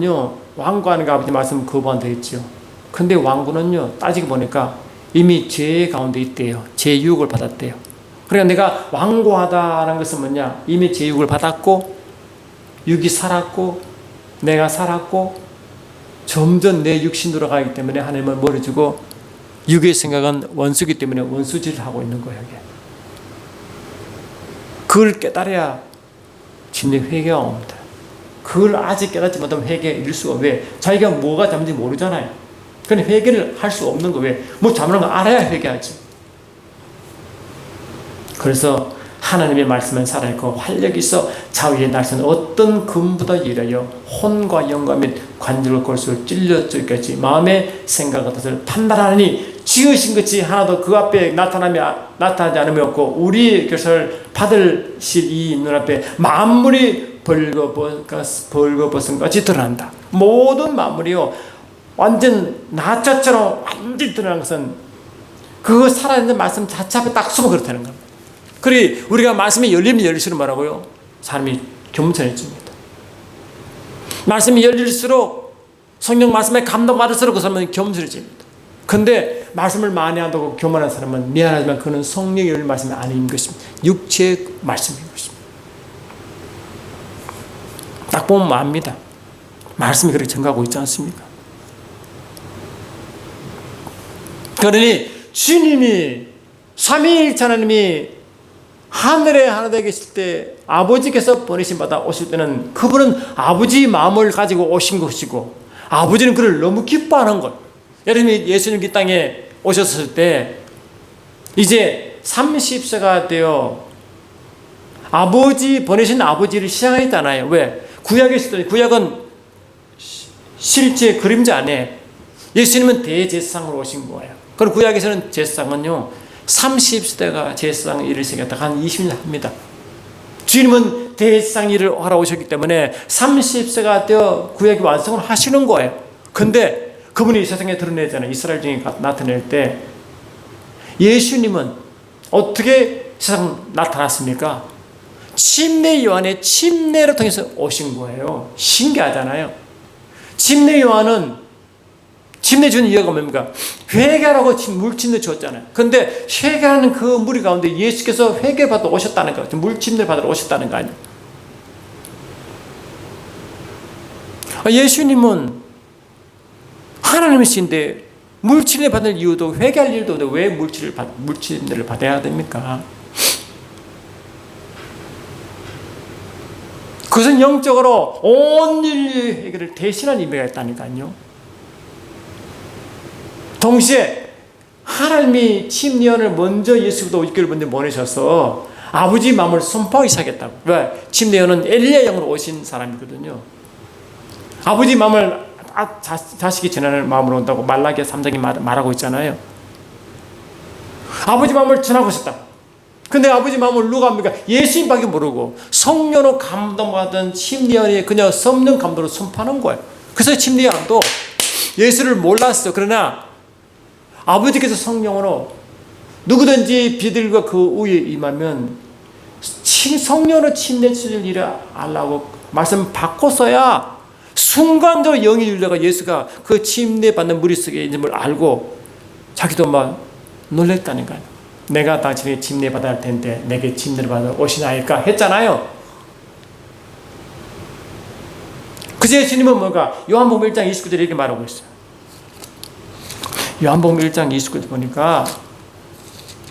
게 아버지 말씀 거부한다 했죠. 근데 완고는요, 따지고 보니까 이미 죄 가운데 있대요. 죄 유혹을 받았대요. 그러니까 내가 완고하다는 것은 뭐냐? 이미 죄 유혹을 받았고, 육이 살았고, 내가 살았고, 점점 내 육신 돌아가기 때문에 하나님을 멀어지고, 육의 생각은 원수기 때문에 원수질을 하고 있는 거예요. 그걸 깨달아야 진짜 회개가 옵니다. 그걸 아직 깨닫지 못하면 회개에 이를 수가, 왜? 자기가 뭐가 잘못인지 모르잖아요. 그런데 회개를 할 수 없는 거, 왜? 뭐 잘못한 거 알아야 회개하지. 그래서 하나님의 말씀은 살아있고 활력이 있어 자위의 날선 어떤 금보다 일하여 혼과 영과 및 관절과 골수를 찔러 쪼개지 마음의 생각과 뜻을 판단하니 지으신 것이 하나도 그 앞에 나타나지 않음이 없고 우리 것을 받으실 이 눈앞에 만물이 벌거벗은 같이 드러난다. 모든 만물이요, 완전 나자처럼 완전히 드러나는 것은 그 살아있는 말씀 자체 앞에 딱 숨어 그렇다는 겁니다. 그리 우리가 말씀이 열릴수록 말하고요, 사람이 겸손해집니다. 말씀이 열릴수록, 성령 말씀에 감동받을수록 그 사람은 겸손해집니다. 근데 말씀을 많이 한다고 교만한 사람은 미안하지만 그는 성령이 열린 말씀이 아닌 것입니다. 육체의 말씀인 것입니다. 딱 보면 압니다. 말씀이 그렇게 증가하고 있지 않습니까? 그러니 주님이 삼위일체 하나님이 하늘에 하나되어 계실 때 아버지께서 보내신 받아 오실 때는 그분은 아버지 마음을 가지고 오신 것이고 아버지는 그를 너무 기뻐하는 것. 여러분이 예수님 이 땅에 오셨을 때 이제 30세가 되어 보내신 아버지를 시작했잖아요. 왜? 구약에 있을 때 구약은 실제 그림자 안에 예수님은 대제사장으로 오신 거예요. 그럼 구약에서는 제사장은요 30세가 제사장 일을 시작했다 한 20년 합니다. 주님은 대제사장 일을 하러 오셨기 때문에 30세가 되어 구약이 완성을 하시는 거예요. 근데 그분이 세상에 드러내잖아요. 이스라엘 중에 나타낼 때 예수님은 어떻게 세상 나타났습니까? 침례 요한의 침례를 통해서 오신 거예요. 신기하잖아요. 침례 요한은 침례 주는 이유가 뭡니까? 회개라고 물침례 줬잖아요. 근데 회개하는 그 무리 가운데 예수께서 회개 받아 오셨다는 거, 물침례 받으러 오셨다는 거 아니에요. 예수님은 하나님이신데 물침례 받을 이유도 회개할 일도 없는데 왜 물침례를 받아야 됩니까? 그것은 영적으로 온 인류의 회개를 대신한 의미가 있다니까요. 동시에 하나님이 침례원을 먼저 예수보다 50개월 먼저 보내셔서 아버지 마음을 선포하기 시작했다고. 왜? 침례원은 엘리야 영으로 오신 사람이거든요. 아버지 마음을 자식이 전하는 마음으로 온다고 말라기야 3장이 말하고 있잖아요. 아버지 마음을 전하고 싶다. 근데 아버지 마음을 누가 합니까? 예수님밖에 모르고 성령으로 감동받은 침례원이 그냥 성령 감동으로 선포하는 거예요. 그래서 침례원도 예수를 몰랐어. 그러나 아버지께서 성령으로 누구든지 비들과 그 위에 임하면 성령으로 침례 주실 일을 알라고 말씀 바꿨어야 순간적으로 영이 열려가 예수가 그 침례 받는 무리 속에 있는 걸 알고 자기도 막 놀랬다니까요. 내가 당신에게 침례 받아야 할 텐데 내게 침례를 받아 오시나이까 했잖아요. 그제 예수님은 뭔가 요한복음 1장 29절에 이렇게 말하고 있어요. 요한복음 1장 29절 보니까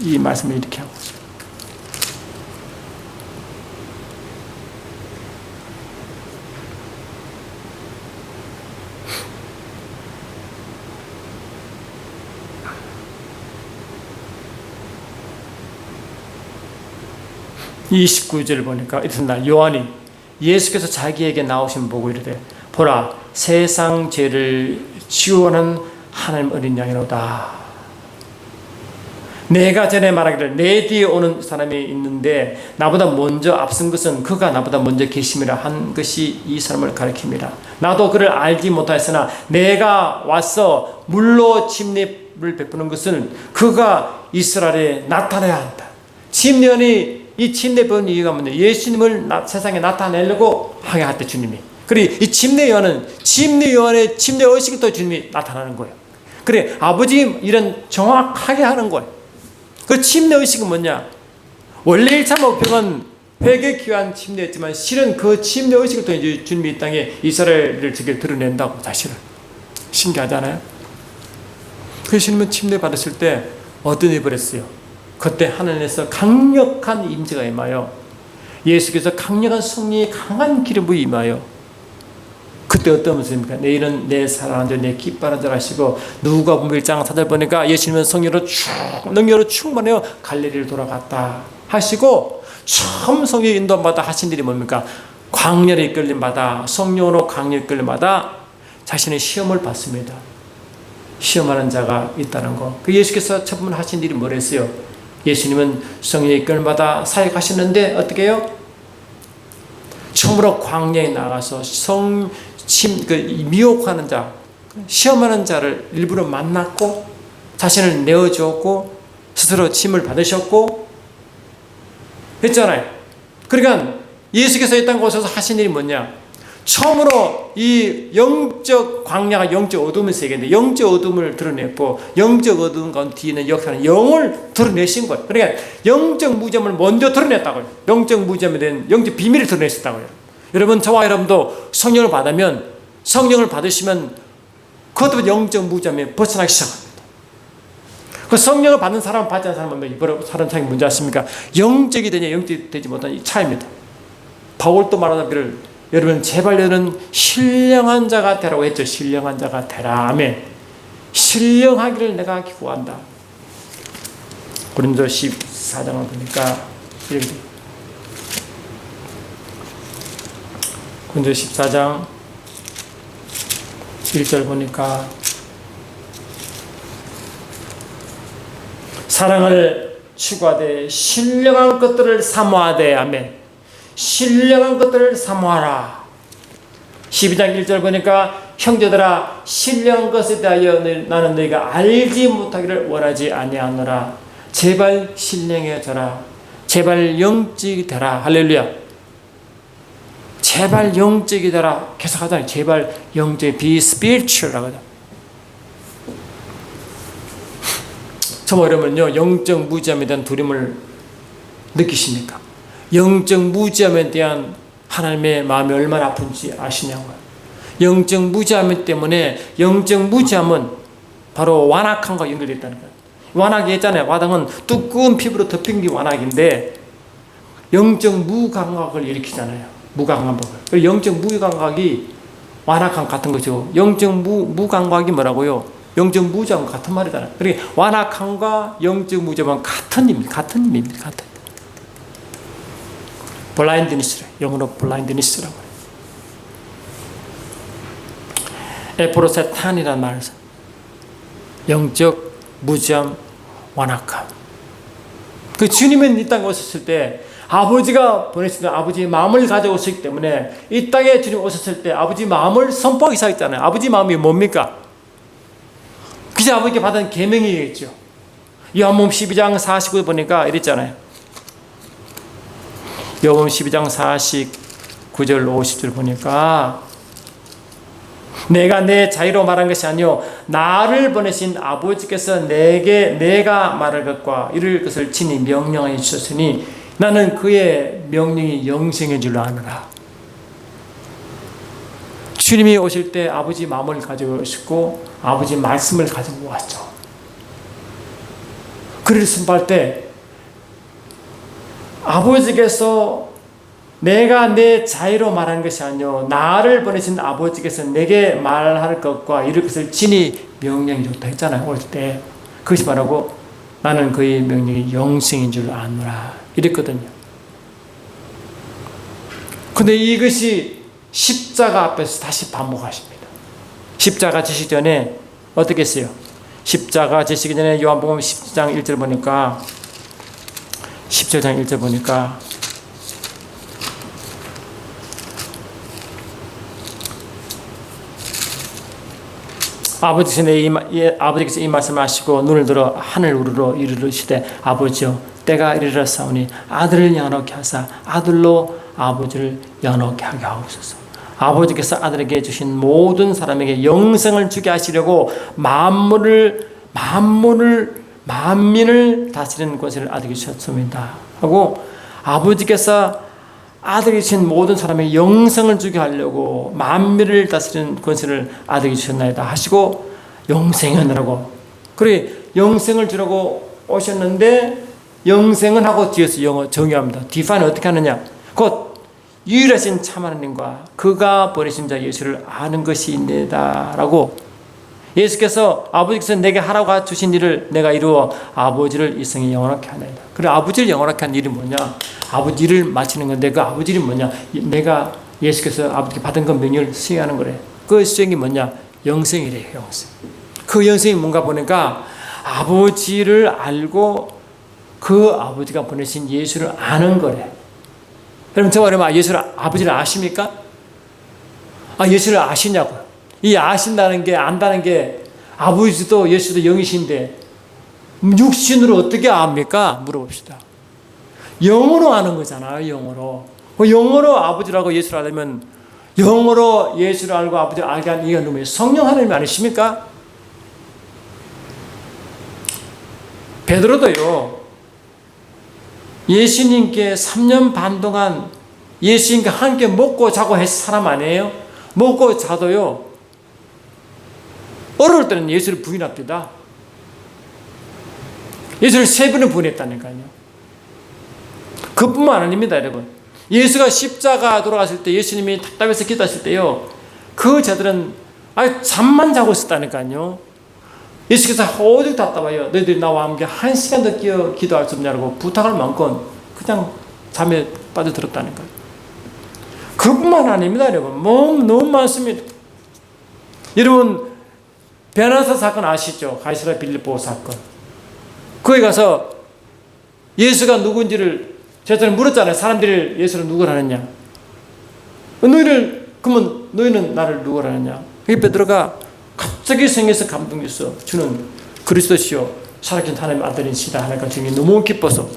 이 말씀을 이렇게 하고 있어요. 이 29절을 보니까 이튿날 요한이 예수께서 자기에게 나오신 보고 이르되 보라 세상 죄를 지원하는 하나님 어린 양이로다. 내가 전에 말하기를 내 뒤에 오는 사람이 있는데 나보다 먼저 앞선 것은 그가 나보다 먼저 계심이라 한 것이 이 사람을 가리킵니다. 나도 그를 알지 못하였으나 내가 와서 물로 침례를 베푸는 것은 그가 이스라엘에 나타나야 한다. 침례원이 이 침례 본 이유가 뭐냐? 예수님을 세상에 나타내려고 하게 할때 주님이. 그리고 이 침례 요한은 침례 요한의 침례 의식이 또 주님이 나타나는 거예요. 그래 아버지 일은 정확하게 하는 거예요. 그 침례 의식은 뭐냐? 원래 1차 목표는 회개 귀한 침례였지만 실은 그 침례 의식을 통해 주님이 이 땅에 이스라엘을 드러낸다고 사실은. 신기하잖아요. 그 예수님은 침례 받으실 때 어떤 일을 했어요? 그때 하늘에서 강력한 임재가 임하여 예수께서 강력한 성령의 강한 기름이 임하여 그때 어떤 모습입니까? 내일은 내 사랑하는 자, 내 기뻐하는 자 하시고 누가복음 1장 4절 보니까 예수님은 성령으로 충만하여 갈릴리를 돌아갔다 하시고 처음 성령의 인도받아 하신 일이 뭡니까? 광야를 이끌림 받아 성령으로 광야를 이끌림 받아 자신의 시험을 받습니다. 시험하는 자가 있다는 거. 그 예수께서 첫 번째 하신 일이 뭐랬어요? 예수님은 성령의 이끌림 받아 사역하시는데 어떻게 해요? 처음으로 광야에 나가서 미혹하는 자, 시험하는 자를 일부러 만났고 자신을 내어주었고 스스로 침을 받으셨고 했잖아요. 그러니까 예수께서 이 땅에 오셔서 하신 일이 뭐냐? 처음으로 이 영적 광야가 영적 어둠의 세계인데 영적 어둠을 드러냈고 영적 어둠 가운데 뒤에는 역사는 영을 드러내신 거예요. 그러니까 영적 무점을 먼저 드러냈다고요. 영적 무점에 대한 영적 비밀을 드러내셨다고요. 여러분 저와 여러분도 성령을 받으시면 그것도 영적 무점에 벗어나기 시작합니다. 그 성령을 받는 사람은 받지 않는 사람은 뭐 사람 차이 뭔지 아십니까? 영적이 되냐 영적이 되지 못한 이 차이입니다. 바울도 말하기를 여러분 제발 너는 신령한 자가 되라고 했죠. 신령한 자가 되라. 아멘. 신령하기를 내가 기구한다. 고린도 14장을 보니까 이렇게 고린도 14장 1절 보니까 사랑을 추구하되 신령한 것들을 사모하되 아멘. 신령한 것들을 사모하라. 12장 1절 보니까 형제들아 신령한 것에 대하여 나는 너희가 알지 못하기를 원하지 아니하노라. 제발 신령해져라. 제발 영적이 되라. 할렐루야. 제발 영적이 되라. 계속 하잖아요. 제발 영적 be spiritual 하거든. 저 어려면요 영적 무지함에 대한 두려움을 느끼십니까? 영적 무지함에 대한 하나님의 마음이 얼마나 아픈지 아시냐고요. 영적 무지함 때문에 영적 무지함은 바로 완악함과 연결되어 있다는 거예요. 완악이 했잖아요. 완악은 두꺼운 피부로 덮인 게 완악인데 영적 무감각을 일으키잖아요. 무감각을. 영적 무감각이 완악함 같은 거죠. 영적 무감각이 뭐라고요? 영적 무지함은 같은 말이잖아요. 그러니까 완악함과 영적 무지함은 같은 의미입니다. 같은 의미입니다. 같은. 블라인드니스래. 영어로 블라인드니스라고 해요. 에프로세탄이라는 말을 써요. 영적 무지함, 완악함. 그 주님은 이 땅에 오셨을 때 아버지가 보내신 아버지의 마음을 가져오셨기 때문에 이 땅에 주님 오셨을 때 아버지 마음을 선포하기 시작했잖아요. 아버지 마음이 뭡니까? 그저 아버지께 받은 계명이겠죠. 요한복음 12장 49절 보니까 이랬잖아요. 요한복음 12장 49절 50절 보니까 내가 내 자유로 말한 것이 아니요 나를 보내신 아버지께서 내가 말할 것과 이룰 것을 친히 명령하여 주셨으니 나는 그의 명령이 영생인 줄로 아노라. 주님이 오실 때 아버지 마음을 가지고 오셨고 아버지 말씀을 가지고 왔죠. 그를 선포할 때 아버지께서 내가 내 자유로 말한 것이 아니요 나를 보내신 아버지께서 내게 말할 것과 이룰 것을 친히 명령이 좋다 했잖아요. 올 때 그것이 말하고 나는 그의 명령이 영생인 줄 아노라 이랬거든요. 근데 이것이 십자가 앞에서 다시 반복하십니다. 십자가 지시기 전에 어떻게 했어요? 십자가 지시기 전에 요한복음 10장 1절 보니까 17장 1절 보니까 아버지께서 이 말씀을 하시고 눈을 들어 하늘 우르러 이르시되 아버지여 때가 이르렀사오니 아들을 양육케 하사 아들로 아버지를 양육케 하게 하옵소서. 아버지께서 아들에게 주신 모든 사람에게 영생을 주게 하시려고 만민을 다스리는 권세를 아들에게 주셨습니다 하고 아버지께서 아들에게 주신 모든 사람에게 영생을 주게 하려고 만민을 다스리는 권세를 아들에게 주셨나이다 하시고 영생하느라고 그래 영생을 주라고 오셨는데 영생은 하고 뒤에서 영어 정의합니다. 디파인 어떻게 하느냐 곧 유일하신 참 하나님과 그가 보내신 자 예수를 아는 것이니이다 라고 예수께서 아버지께서 내게 하라고 주신 일을 내가 이루어 아버지를 이 성에 영원하게 하나이다. 그래 아버지를 영원하게 한 일이 뭐냐 아버지 일을 마치는 건데 그 아버지 일이 뭐냐 내가 예수께서 아버지께 받은 그 명령을 수행하는 거래. 그 수행이 뭐냐 영생이래요. 영생. 그 영생이 뭔가 보니까 아버지를 알고 그 아버지가 보내신 예수를 아는 거래. 여러분 저 말하면 아버지를 아십니까? 예수를 아시냐고요. 이 아신다는 게 안다는 게 아버지도 예수도 영이신데 육신으로 어떻게 압니까? 물어봅시다. 영으로 아는 거잖아요. 영으로 아버지라고 예수를 알려면 영으로 예수를 알고 아버지를 알게 하는 이유가 누구예요? 성령 하나님 아니십니까? 베드로도요. 예수님께 3년 반 동안 예수님과 함께 먹고 자고 했을 사람 아니에요? 먹고 자도요. 어려울 때는 예수를 부인합니다. 예수를 3번을 부인했다니까요. 그뿐만 아닙니다, 여러분. 예수가 십자가 돌아갔을 때 예수님이 답답해서 기도하실 때요, 그 자들은 잠만 자고 있었다니까요. 예수께서 오직 답답해요. 너희들이 나와 함께 1시간 더 기도할 수 없냐고 부탁할 만큼 그냥 잠에 빠져들었다니까요. 그뿐만 아닙니다, 여러분. 너무 많습니다. 여러분, 베나사 사건 아시죠? 가이사랴 빌립보 사건. 거기 가서 예수가 누군지를 제가 물었잖아요. 사람들이 예수를 누구라 하느냐? 그러면 너희는 나를 누구라 하느냐? 그게 베드로가 갑자기 생겨서 감동했어. 주는 그리스도시요 살아계신 하나님의 아들이시다 하니까 주님이 너무 기뻐서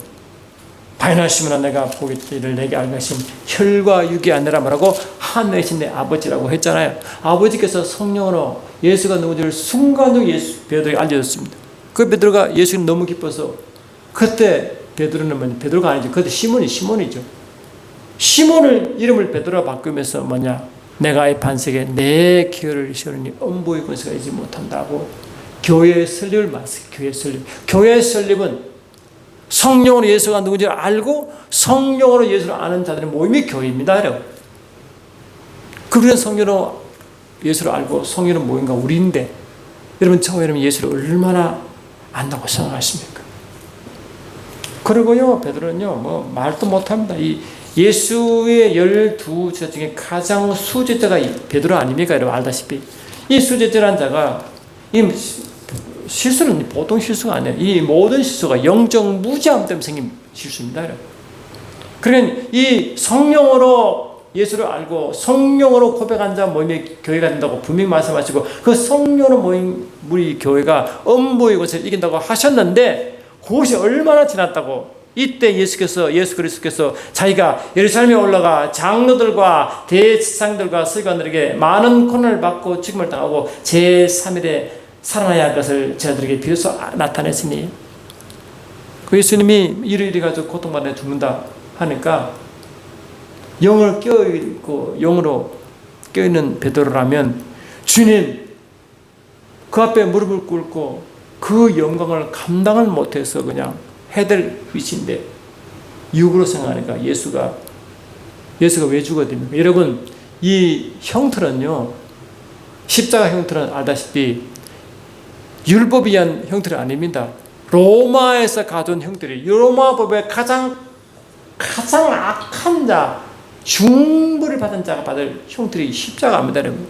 바이나시면 내가 보기를 내게 알려신 혈과 육이 아니라 말하고 하늘이신 내 아버지라고 했잖아요. 아버지께서 성령으로 예수가 누군지를 순간적으로 베드로에게 알려줬습니다. 그 베드로가 예수님 너무 기뻐서 그때 베드로는 베드로가 아니죠. 그때 시몬이죠. 시몬을 이름을 베드로가 바꾸면서 내가 이 반석에 내 기회를 세우니 엄보의 권세가 이지 못한다고 교회의 설립을 말했어요. 교회의 설립은 성령으로 예수가 누군지 알고 성령으로 예수를 아는 자들의 모임이 교회입니다. 여러분. 그런 성령으로 예수를 알고 성령으로 모임과 우리인데 여러분 예수를 얼마나 안다고 생각하십니까? 그리고요 베드로는요 말도 못합니다. 이 예수의 12제자 중에 가장 수제자가 베드로 아닙니까? 여러분 알다시피 이 수제자라는 자가 이 실수는 보통 실수가 아니에요. 이 모든 실수가 영적 무지함 때문에 생긴 실수입니다. 여러분. 그러니까 이 성령으로 예수를 알고 성령으로 고백한 자 모임이 교회가 된다고 분명히 말씀하시고 그 성령으로 모인 우리 교회가 엄보의 것을 이긴다고 하셨는데 그것이 얼마나 지났다고 이때 예수 그리스도께서 자기가 예루살렘에 올라가 장로들과 대제사장들과 서기관들에게 많은 고난을 받고 죽임을 당하고 제3일에 살아나야 할 것을 저들에게 비로소 나타냈으니 그 예수님이 이리 가지고 고통받아 죽는다 하니까 영을 껴있고 영으로 껴있는 베드로라면 주님 그 앞에 무릎을 꿇고 그 영광을 감당을 못해서 그냥 해야 될 위치인데 육으로 생각하니까 예수가 왜 죽어야 됩니까? 여러분 이 형틀은요 십자가 형틀은 알다시피 율법이 한 형틀이 아닙니다. 로마에서 가져온 형틀이 로마 법의 가장 악한 자 중벌을 받은 자가 받을 형틀이 십자가입니다. 여러분.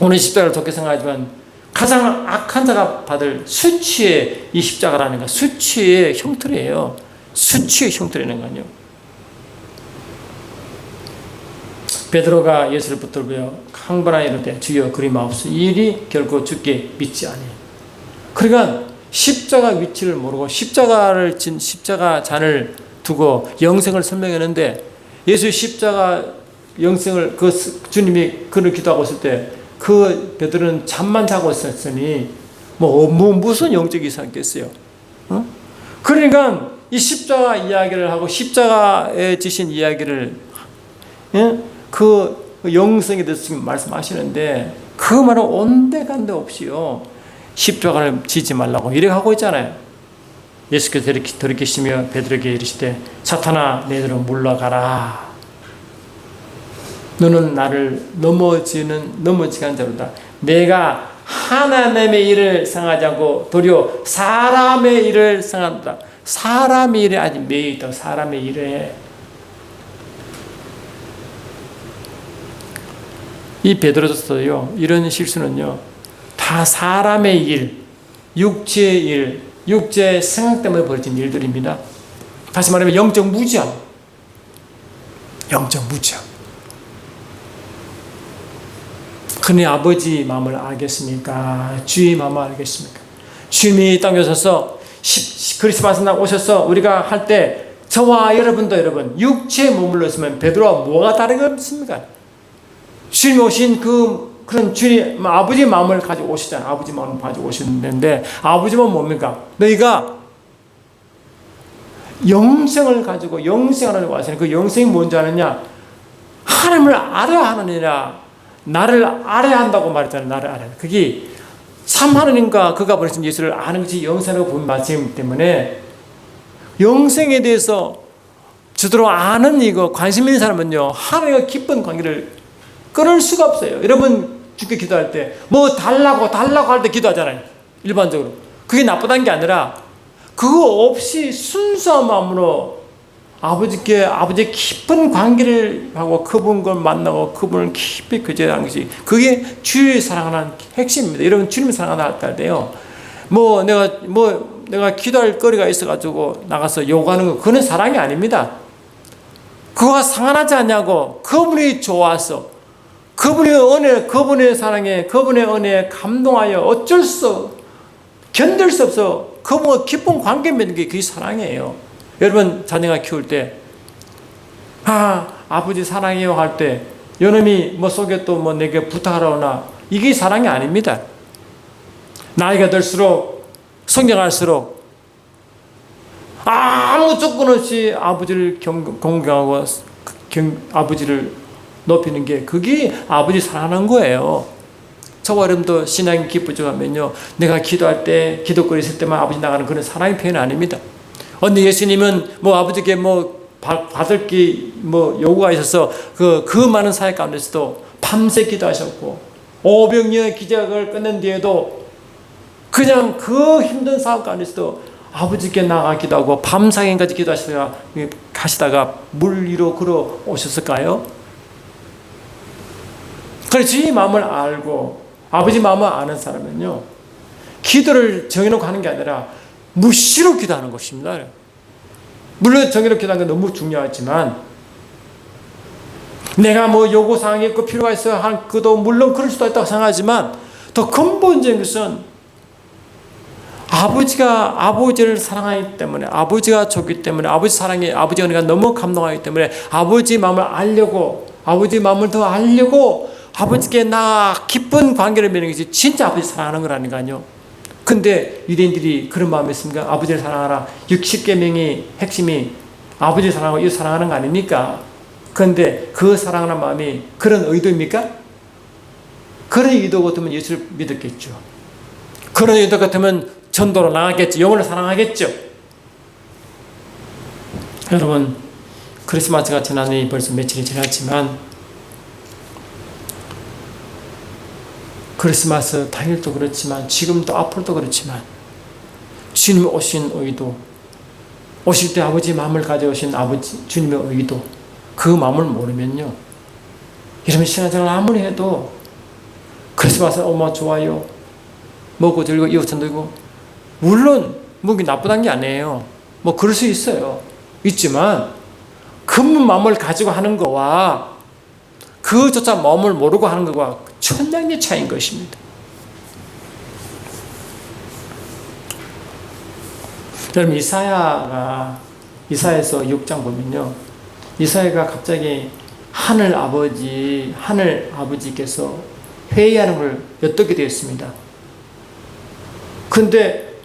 오늘 십자가를 좋게 생각하지만 가장 악한 자가 받을 수치의 이 십자가라는 거 수치의 형틀이에요. 수치의 형틀이라는 거요. 베드로가 예수를 붙들고요 강건하게 이르되 주여 그리 마옵소서 이 일이 결코 죽게 믿지 아니에요. 그러니까 십자가 위치를 모르고 십자가를 진 십자가 잔을 두고 영생을 설명했는데 예수 십자가 영생을 그 주님이 그를 기도하고 있을 때 그 베드로는 잠만 자고 있었으니 무슨 영적이 있었겠어요. 그러니까 이 십자가 이야기를 하고 십자가에 지신 이야기를 그 영성에 대해서 말씀하시는데 그 말은 온데간데 없이요 십자가를 지지 말라고 이렇게 하고 있잖아요. 예수께서 돌이키시며 베드로에게 이르시되 사탄아 물러가라. 너는 나를 넘어지게 한 자로다. 내가 하나님의 일을 생각하지 않고 도리어 사람의 일을 생각한다. 사람의 일에 아직 매여 있다. 사람의 일에 이 베드로서요 이런 실수는요 다 사람의 일, 육체의 일, 육체의 생각 때문에 벌어진 일들입니다. 다시 말하면 영적 무지함. 그네 아버지 마음을 알겠습니까? 주의 마음을 알겠습니까? 주님이 땅에 오셔서 그리스도께서 오셔서 우리가 할 때 저와 여러분 육체에 머물러 있으면 베드로와 뭐가 다르겠습니까? 주님이 오신 그런 주님 아버지 마음을 가지고 오시잖아요. 아버지 마음을 가지고 오시는데 아버지 마음은 뭡니까? 너희가 영생을 가지고 영생하려고 하시는 그 영생이 뭔지 아느냐? 하나님을 알아야 하느니라. 나를 알아야 한다고 말했잖아요. 나를 알아야. 그게 참 하나님과 그가 보내신 예수를 아는 것이 영생이라고 본 말씀이기 때문에 영생에 대해서 제대로 아는 이거 관심 있는 사람은요, 하나님과 깊은 관계를 끊을 수가 없어요. 여러분 주께 기도할 때 뭐 달라고 할 때 기도하잖아요. 일반적으로. 그게 나쁘다는 게 아니라 그거 없이 순수한 마음으로 아버지의 깊은 관계를 하고 그분을 만나고 그분을 깊이 교제하는 것이 그게 주를 사랑하는 핵심입니다. 여러분 주님을 사랑할 때요. 내가 기도할 거리가 있어가지고 나가서 요구하는 거 그건 사랑이 아닙니다. 그거가 상관하지 않냐고 그분이 좋아서 그분의 은혜, 그분의 사랑에, 그분의 은혜에 감동하여 어쩔 수 견딜 수 없어 그분과 깊은 관계 맺는 게 그게 사랑이에요. 여러분 자녀가 키울 때 아버지 사랑해요 할 때 요놈이 속에 또 내게 부탁하러 오나 이게 사랑이 아닙니다. 나이가 들수록 성장할수록 아무 조건 없이 아버지를 공경하고 아버지를 높이는 게 그게 아버지 사랑하는 거예요. 저와 여러분도 신앙이 깊어져가면요, 내가 기도할 때 기도거리 있을 때만 아버지 나가는 그런 사랑의 표현 아닙니다. 언니 예수님은 아버지께 받을 게 요구가 있어서 그 많은 사역 가운데서도 밤새 기도하셨고 500년의 기적을 끝낸 뒤에도 그냥 그 힘든 사업 가운데서도 아버지께 나가 기도하고 밤사경까지 기도하시다가 물 위로 걸어 오셨을까요? 그래서 주의 마음을 알고 아버지 마음을 아는 사람은요, 기도를 정해놓고 하는 게 아니라 무시로 기도하는 것입니다. 물론 정해놓고 기도하는 건 너무 중요하지만 내가 요구사항이 있고 필요가 있어야 할 것도 물론 그럴 수도 있다고 생각하지만 더 근본적인 것은 아버지가 아버지를 사랑하기 때문에 아버지가 좋기 때문에 아버지 사랑에 아버지 은혜가 너무 감동하기 때문에 아버지 마음을 알려고 아버지 마음을 더 알려고 아버지께 깊은 관계를 맺는 것이 진짜 아버지 사랑하는 거라니까요. 근데 유대인들이 그런 마음이 있습니까? 아버지를 사랑하라. 60계명의 핵심이 아버지를 사랑하고 이웃 사랑하는 거 아닙니까? 그런데 그 사랑하는 마음이 그런 의도입니까? 그런 의도 같으면 예수를 믿었겠죠. 그런 의도 같으면 전도로 나가겠죠. 영혼을 사랑하겠죠. 여러분, 크리스마스가 지나니 벌써 며칠이 지났지만 크리스마스 당일도 그렇지만 지금도 앞으로도 그렇지만 주님 오신 의도, 오실 때 아버지 마음을 가져오신 아버지 주님의 의도, 그 마음을 모르면요, 이러면 신앙생활 아무리 해도 크리스마스 엄마 좋아요, 먹고 들고 이웃은 들고, 물론 그게 나쁘다는 게 아니에요. 그럴 수 있어요. 있지만 그 마음을 가지고 하는 거와 그조차 마음을 모르고 하는 것과 천냥의 차이인 것입니다. 여러분 이사야에서 6장 보면요, 이사야가 갑자기 하늘 아버지께서 회의하는 걸 엿듣게 되었습니다. 근데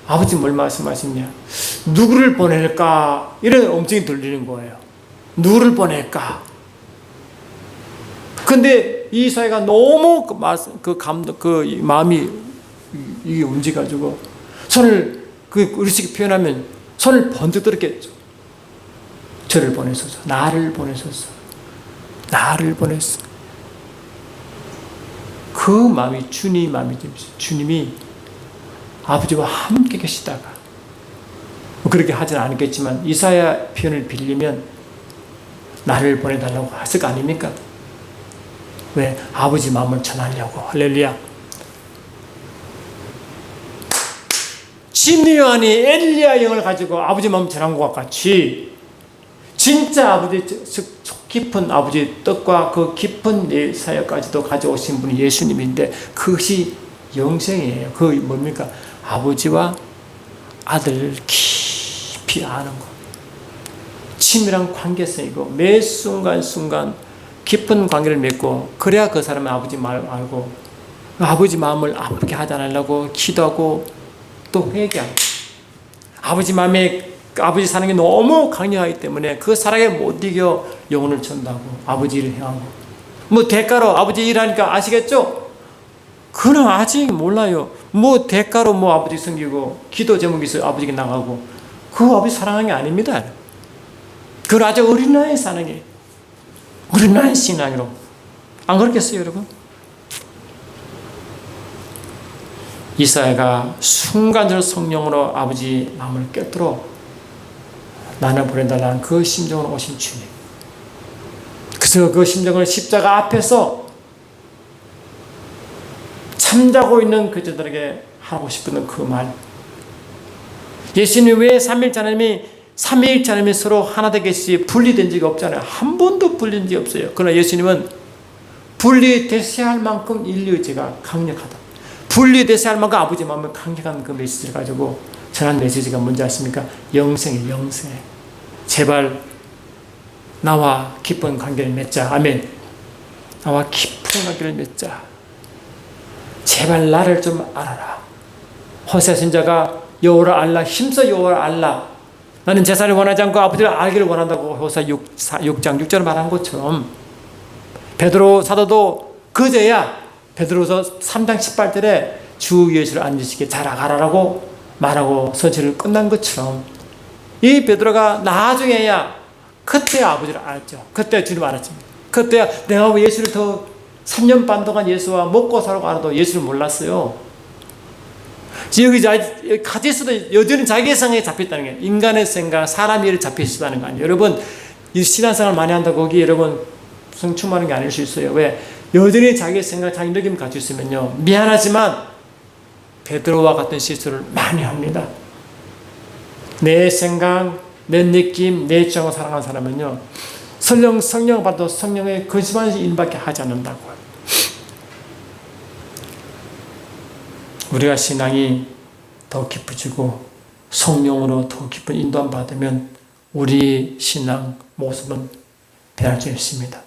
아버지 뭘 말씀하시냐, 누구를 보낼까, 이런 음성이 들리는 거예요. 누구를 보낼까. 근데 이사야가 너무 마음이 이게 움직여가지고 손을 의식이 표현하면 손을 번뜩 들었겠죠. 저를 보내소서, 나를 보내소서, 나를 보냈어. 그 마음이 주님 마음이죠. 주님이 아버지와 함께 계시다가 그렇게 하지는 않겠지만 이사야 표현을 빌리면 나를 보내달라고 했을 거 아닙니까? 왜? 아버지 마음을 전하려고. 할렐루야. 시므온이 엘리야 영을 가지고 아버지 마음을 전한 것과 같이 진짜 아버지 깊은 아버지 뜻과 그 깊은 사역까지도 가져오신 분이 예수님인데 그것이 영생이에요. 그 뭡니까? 아버지와 아들을 깊이 아는 것. 친밀한 관계성이고 매 순간순간 깊은 관계를 맺고 그래야 그 사람은 아버지 마음을 알고 아버지 마음을 아프게 하지 않으려고 기도하고 또 회개하고 아버지 마음에 아버지 사랑이 너무 강력하기 때문에 그 사랑에 못 이겨 영혼을 전도하고 아버지 일을 행하고 대가로 아버지 일하니까 아시겠죠? 그는 아직 몰라요. 뭐 대가로 뭐 아버지 섬기고 기도 제목이 있어 아버지께 나가고 그 아버지 사랑하는 게 아닙니다. 그건 아주 어린아이 사는 게 어린아이 신앙으로 안 그렇겠어요, 여러분? 이사야가 순간적으로 성령으로 아버지 마음을 꿰뚫어 나를 보낸다는 그 심정으로 오신 주님. 그래서 그 심정을 십자가 앞에서 잠자고 있는 그들에게 하고 싶은 그 말. 예수님이 왜 삼위일체 하나님이 서로 하나 되겠지 분리된 적이 없잖아요. 한 번도 분리된 적이 없어요. 그러나 예수님은 분리되셔야 할 만큼 인류의 죄가 강력하다. 분리되셔야 할 만큼 아버지 마음을 강력한 그 메시지를 가지고 전한 메시지가 뭔지 아십니까? 영생이에요. 영생. 제발 나와 깊은 관계를 맺자. 아멘. 나와 깊은 관계를 맺자. 제발 나를 좀 알아라. 호세아 선지자가 여호와를 알라, 힘써 여호와를 알라. 나는 제사를 원하지 않고 아버지를 알기를 원한다고 호세아 6장 6절을 말한 것처럼 베드로 사도도 그제야 베드로서 3장 18절에 주 예수를 앉으시게 잘 알아라고 말하고 선지를 끝난 것처럼 이 베드로가 나중에야 그때 아버지를 알았죠. 그때 주님 알았습니다. 그때야 내가 왜 예수를 더 3년 반 동안 예수와 먹고 살고 알아도 예수를 몰랐어요. 여기 가지수도 여전히 자기의 생각에 잡혔다는 게 인간의 생각, 사람의 일에 잡혀있다는 거 아니에요. 여러분 이 신앙생활 많이 한다고 거기 여러분 성충하는 게 아닐 수 있어요. 왜? 여전히 자기의 생각, 자기 느낌 가지고 있으면요 미안하지만 베드로와 같은 실수를 많이 합니다. 내 생각, 내 느낌, 내 주장을 사랑하는 사람은요 성령 받아도 성령의 거짓말 인밖에 하지 않는다고요. 우리가 신앙이 더 깊어지고 성령으로 더 깊은 인도함 받으면 우리 신앙 모습은 변할 수 있습니다.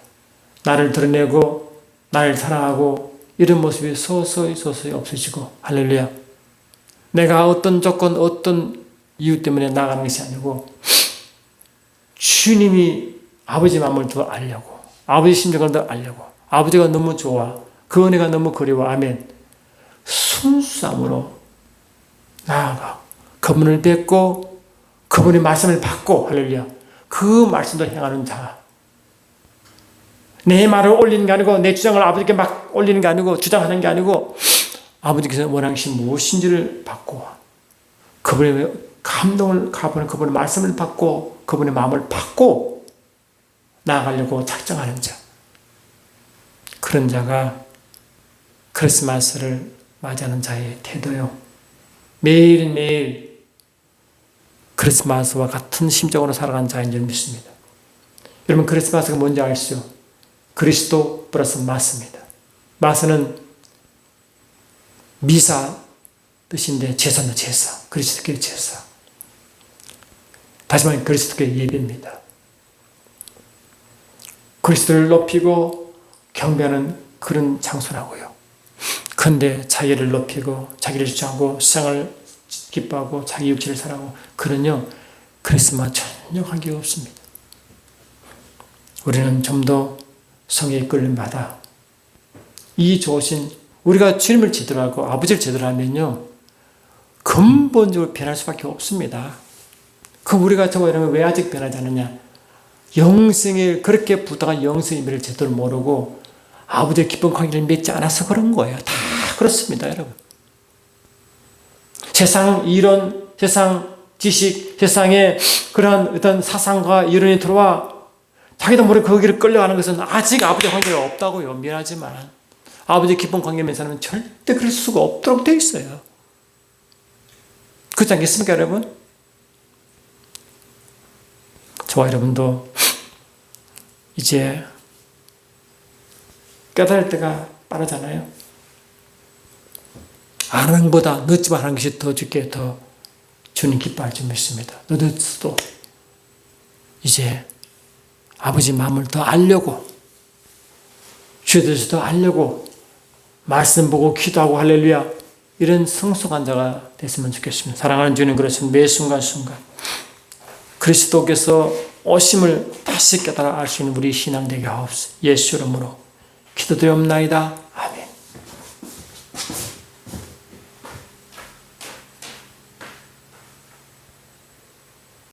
나를 드러내고 나를 사랑하고 이런 모습이 서서히 없어지고 할렐루야. 내가 어떤 조건 어떤 이유 때문에 나가는 것이 아니고 주님이 아버지 마음을 더 알려고 아버지 심정을 더 알려고 아버지가 너무 좋아 그 은혜가 너무 그리워 아멘. 순수함으로 나아가 그분을 뵙고 그분의 말씀을 받고 할렐루야 그 말씀도 행하는 자. 내 말을 올리는 게 아니고 내 주장을 아버지께 막 올리는 게 아니고 주장하는 게 아니고 아버지께서 원하신 무엇인지를 받고 그분의 감동을 그분의 말씀을 받고 그분의 마음을 받고 나아가려고 작정하는 자. 그런 자가 크리스마스를 맞이하는 자의 태도요. 매일매일 크리스마스와 같은 심정으로 살아가는 자인 줄 믿습니다. 여러분 크리스마스가 뭔지 아시죠? 그리스도 플러스 마스입니다. 마스는 미사 뜻인데 제사는 제사. 그리스도께 제사. 다시 말해 그리스도께 예배입니다. 그리스도를 높이고 경배하는 그런 장소라고요. 그런데 자기를 높이고 자기를 주장하고 세상을 기뻐하고 자기 육체를 사랑하고 그런요 크리스마스 전혀 관계가 없습니다. 우리는 좀 더 성에 이끌림 받아 이 좋으신 우리가 주님을 제대로 하고 아버지를 제대로 하면요 근본적으로 변할 수밖에 없습니다. 그럼 우리가 저거 이러면 왜 아직 변하지 않느냐? 영생을 그렇게 부탁한 영생의 의미를 제대로 모르고 아버지의 깊은 관계를 맺지 않아서 그런 거예요. 다 그렇습니다, 여러분. 세상 이론, 세상 지식, 세상의 그러한 어떤 사상과 이론이 들어와 자기도 모르게 거기를 끌려가는 것은 아직 아버지의 관계가 없다고요. 미안하지만 아버지의 깊은 관계 맺는 사람은 절대 그럴 수가 없도록 되어 있어요. 그렇지 않겠습니까, 여러분? 저와 여러분도 이제 깨달을 때가 빠르잖아요. 아는 것보다 늦지만 하는 것이 더 주께 더 주님 기뻐할 줄 믿습니다. 늦어도 이제 아버지 마음을 더 알려고 주에 대해서 더 알려고 말씀 보고 기도하고 할렐루야 이런 성숙한 자가 됐으면 좋겠습니다. 사랑하는 주님 그렇습니다. 매 순간순간 그리스도께서 오심을 다시 깨달아 알 수 있는 우리 신앙 되게 하옵소서. 예수 이름으로 기도드리옵나이다.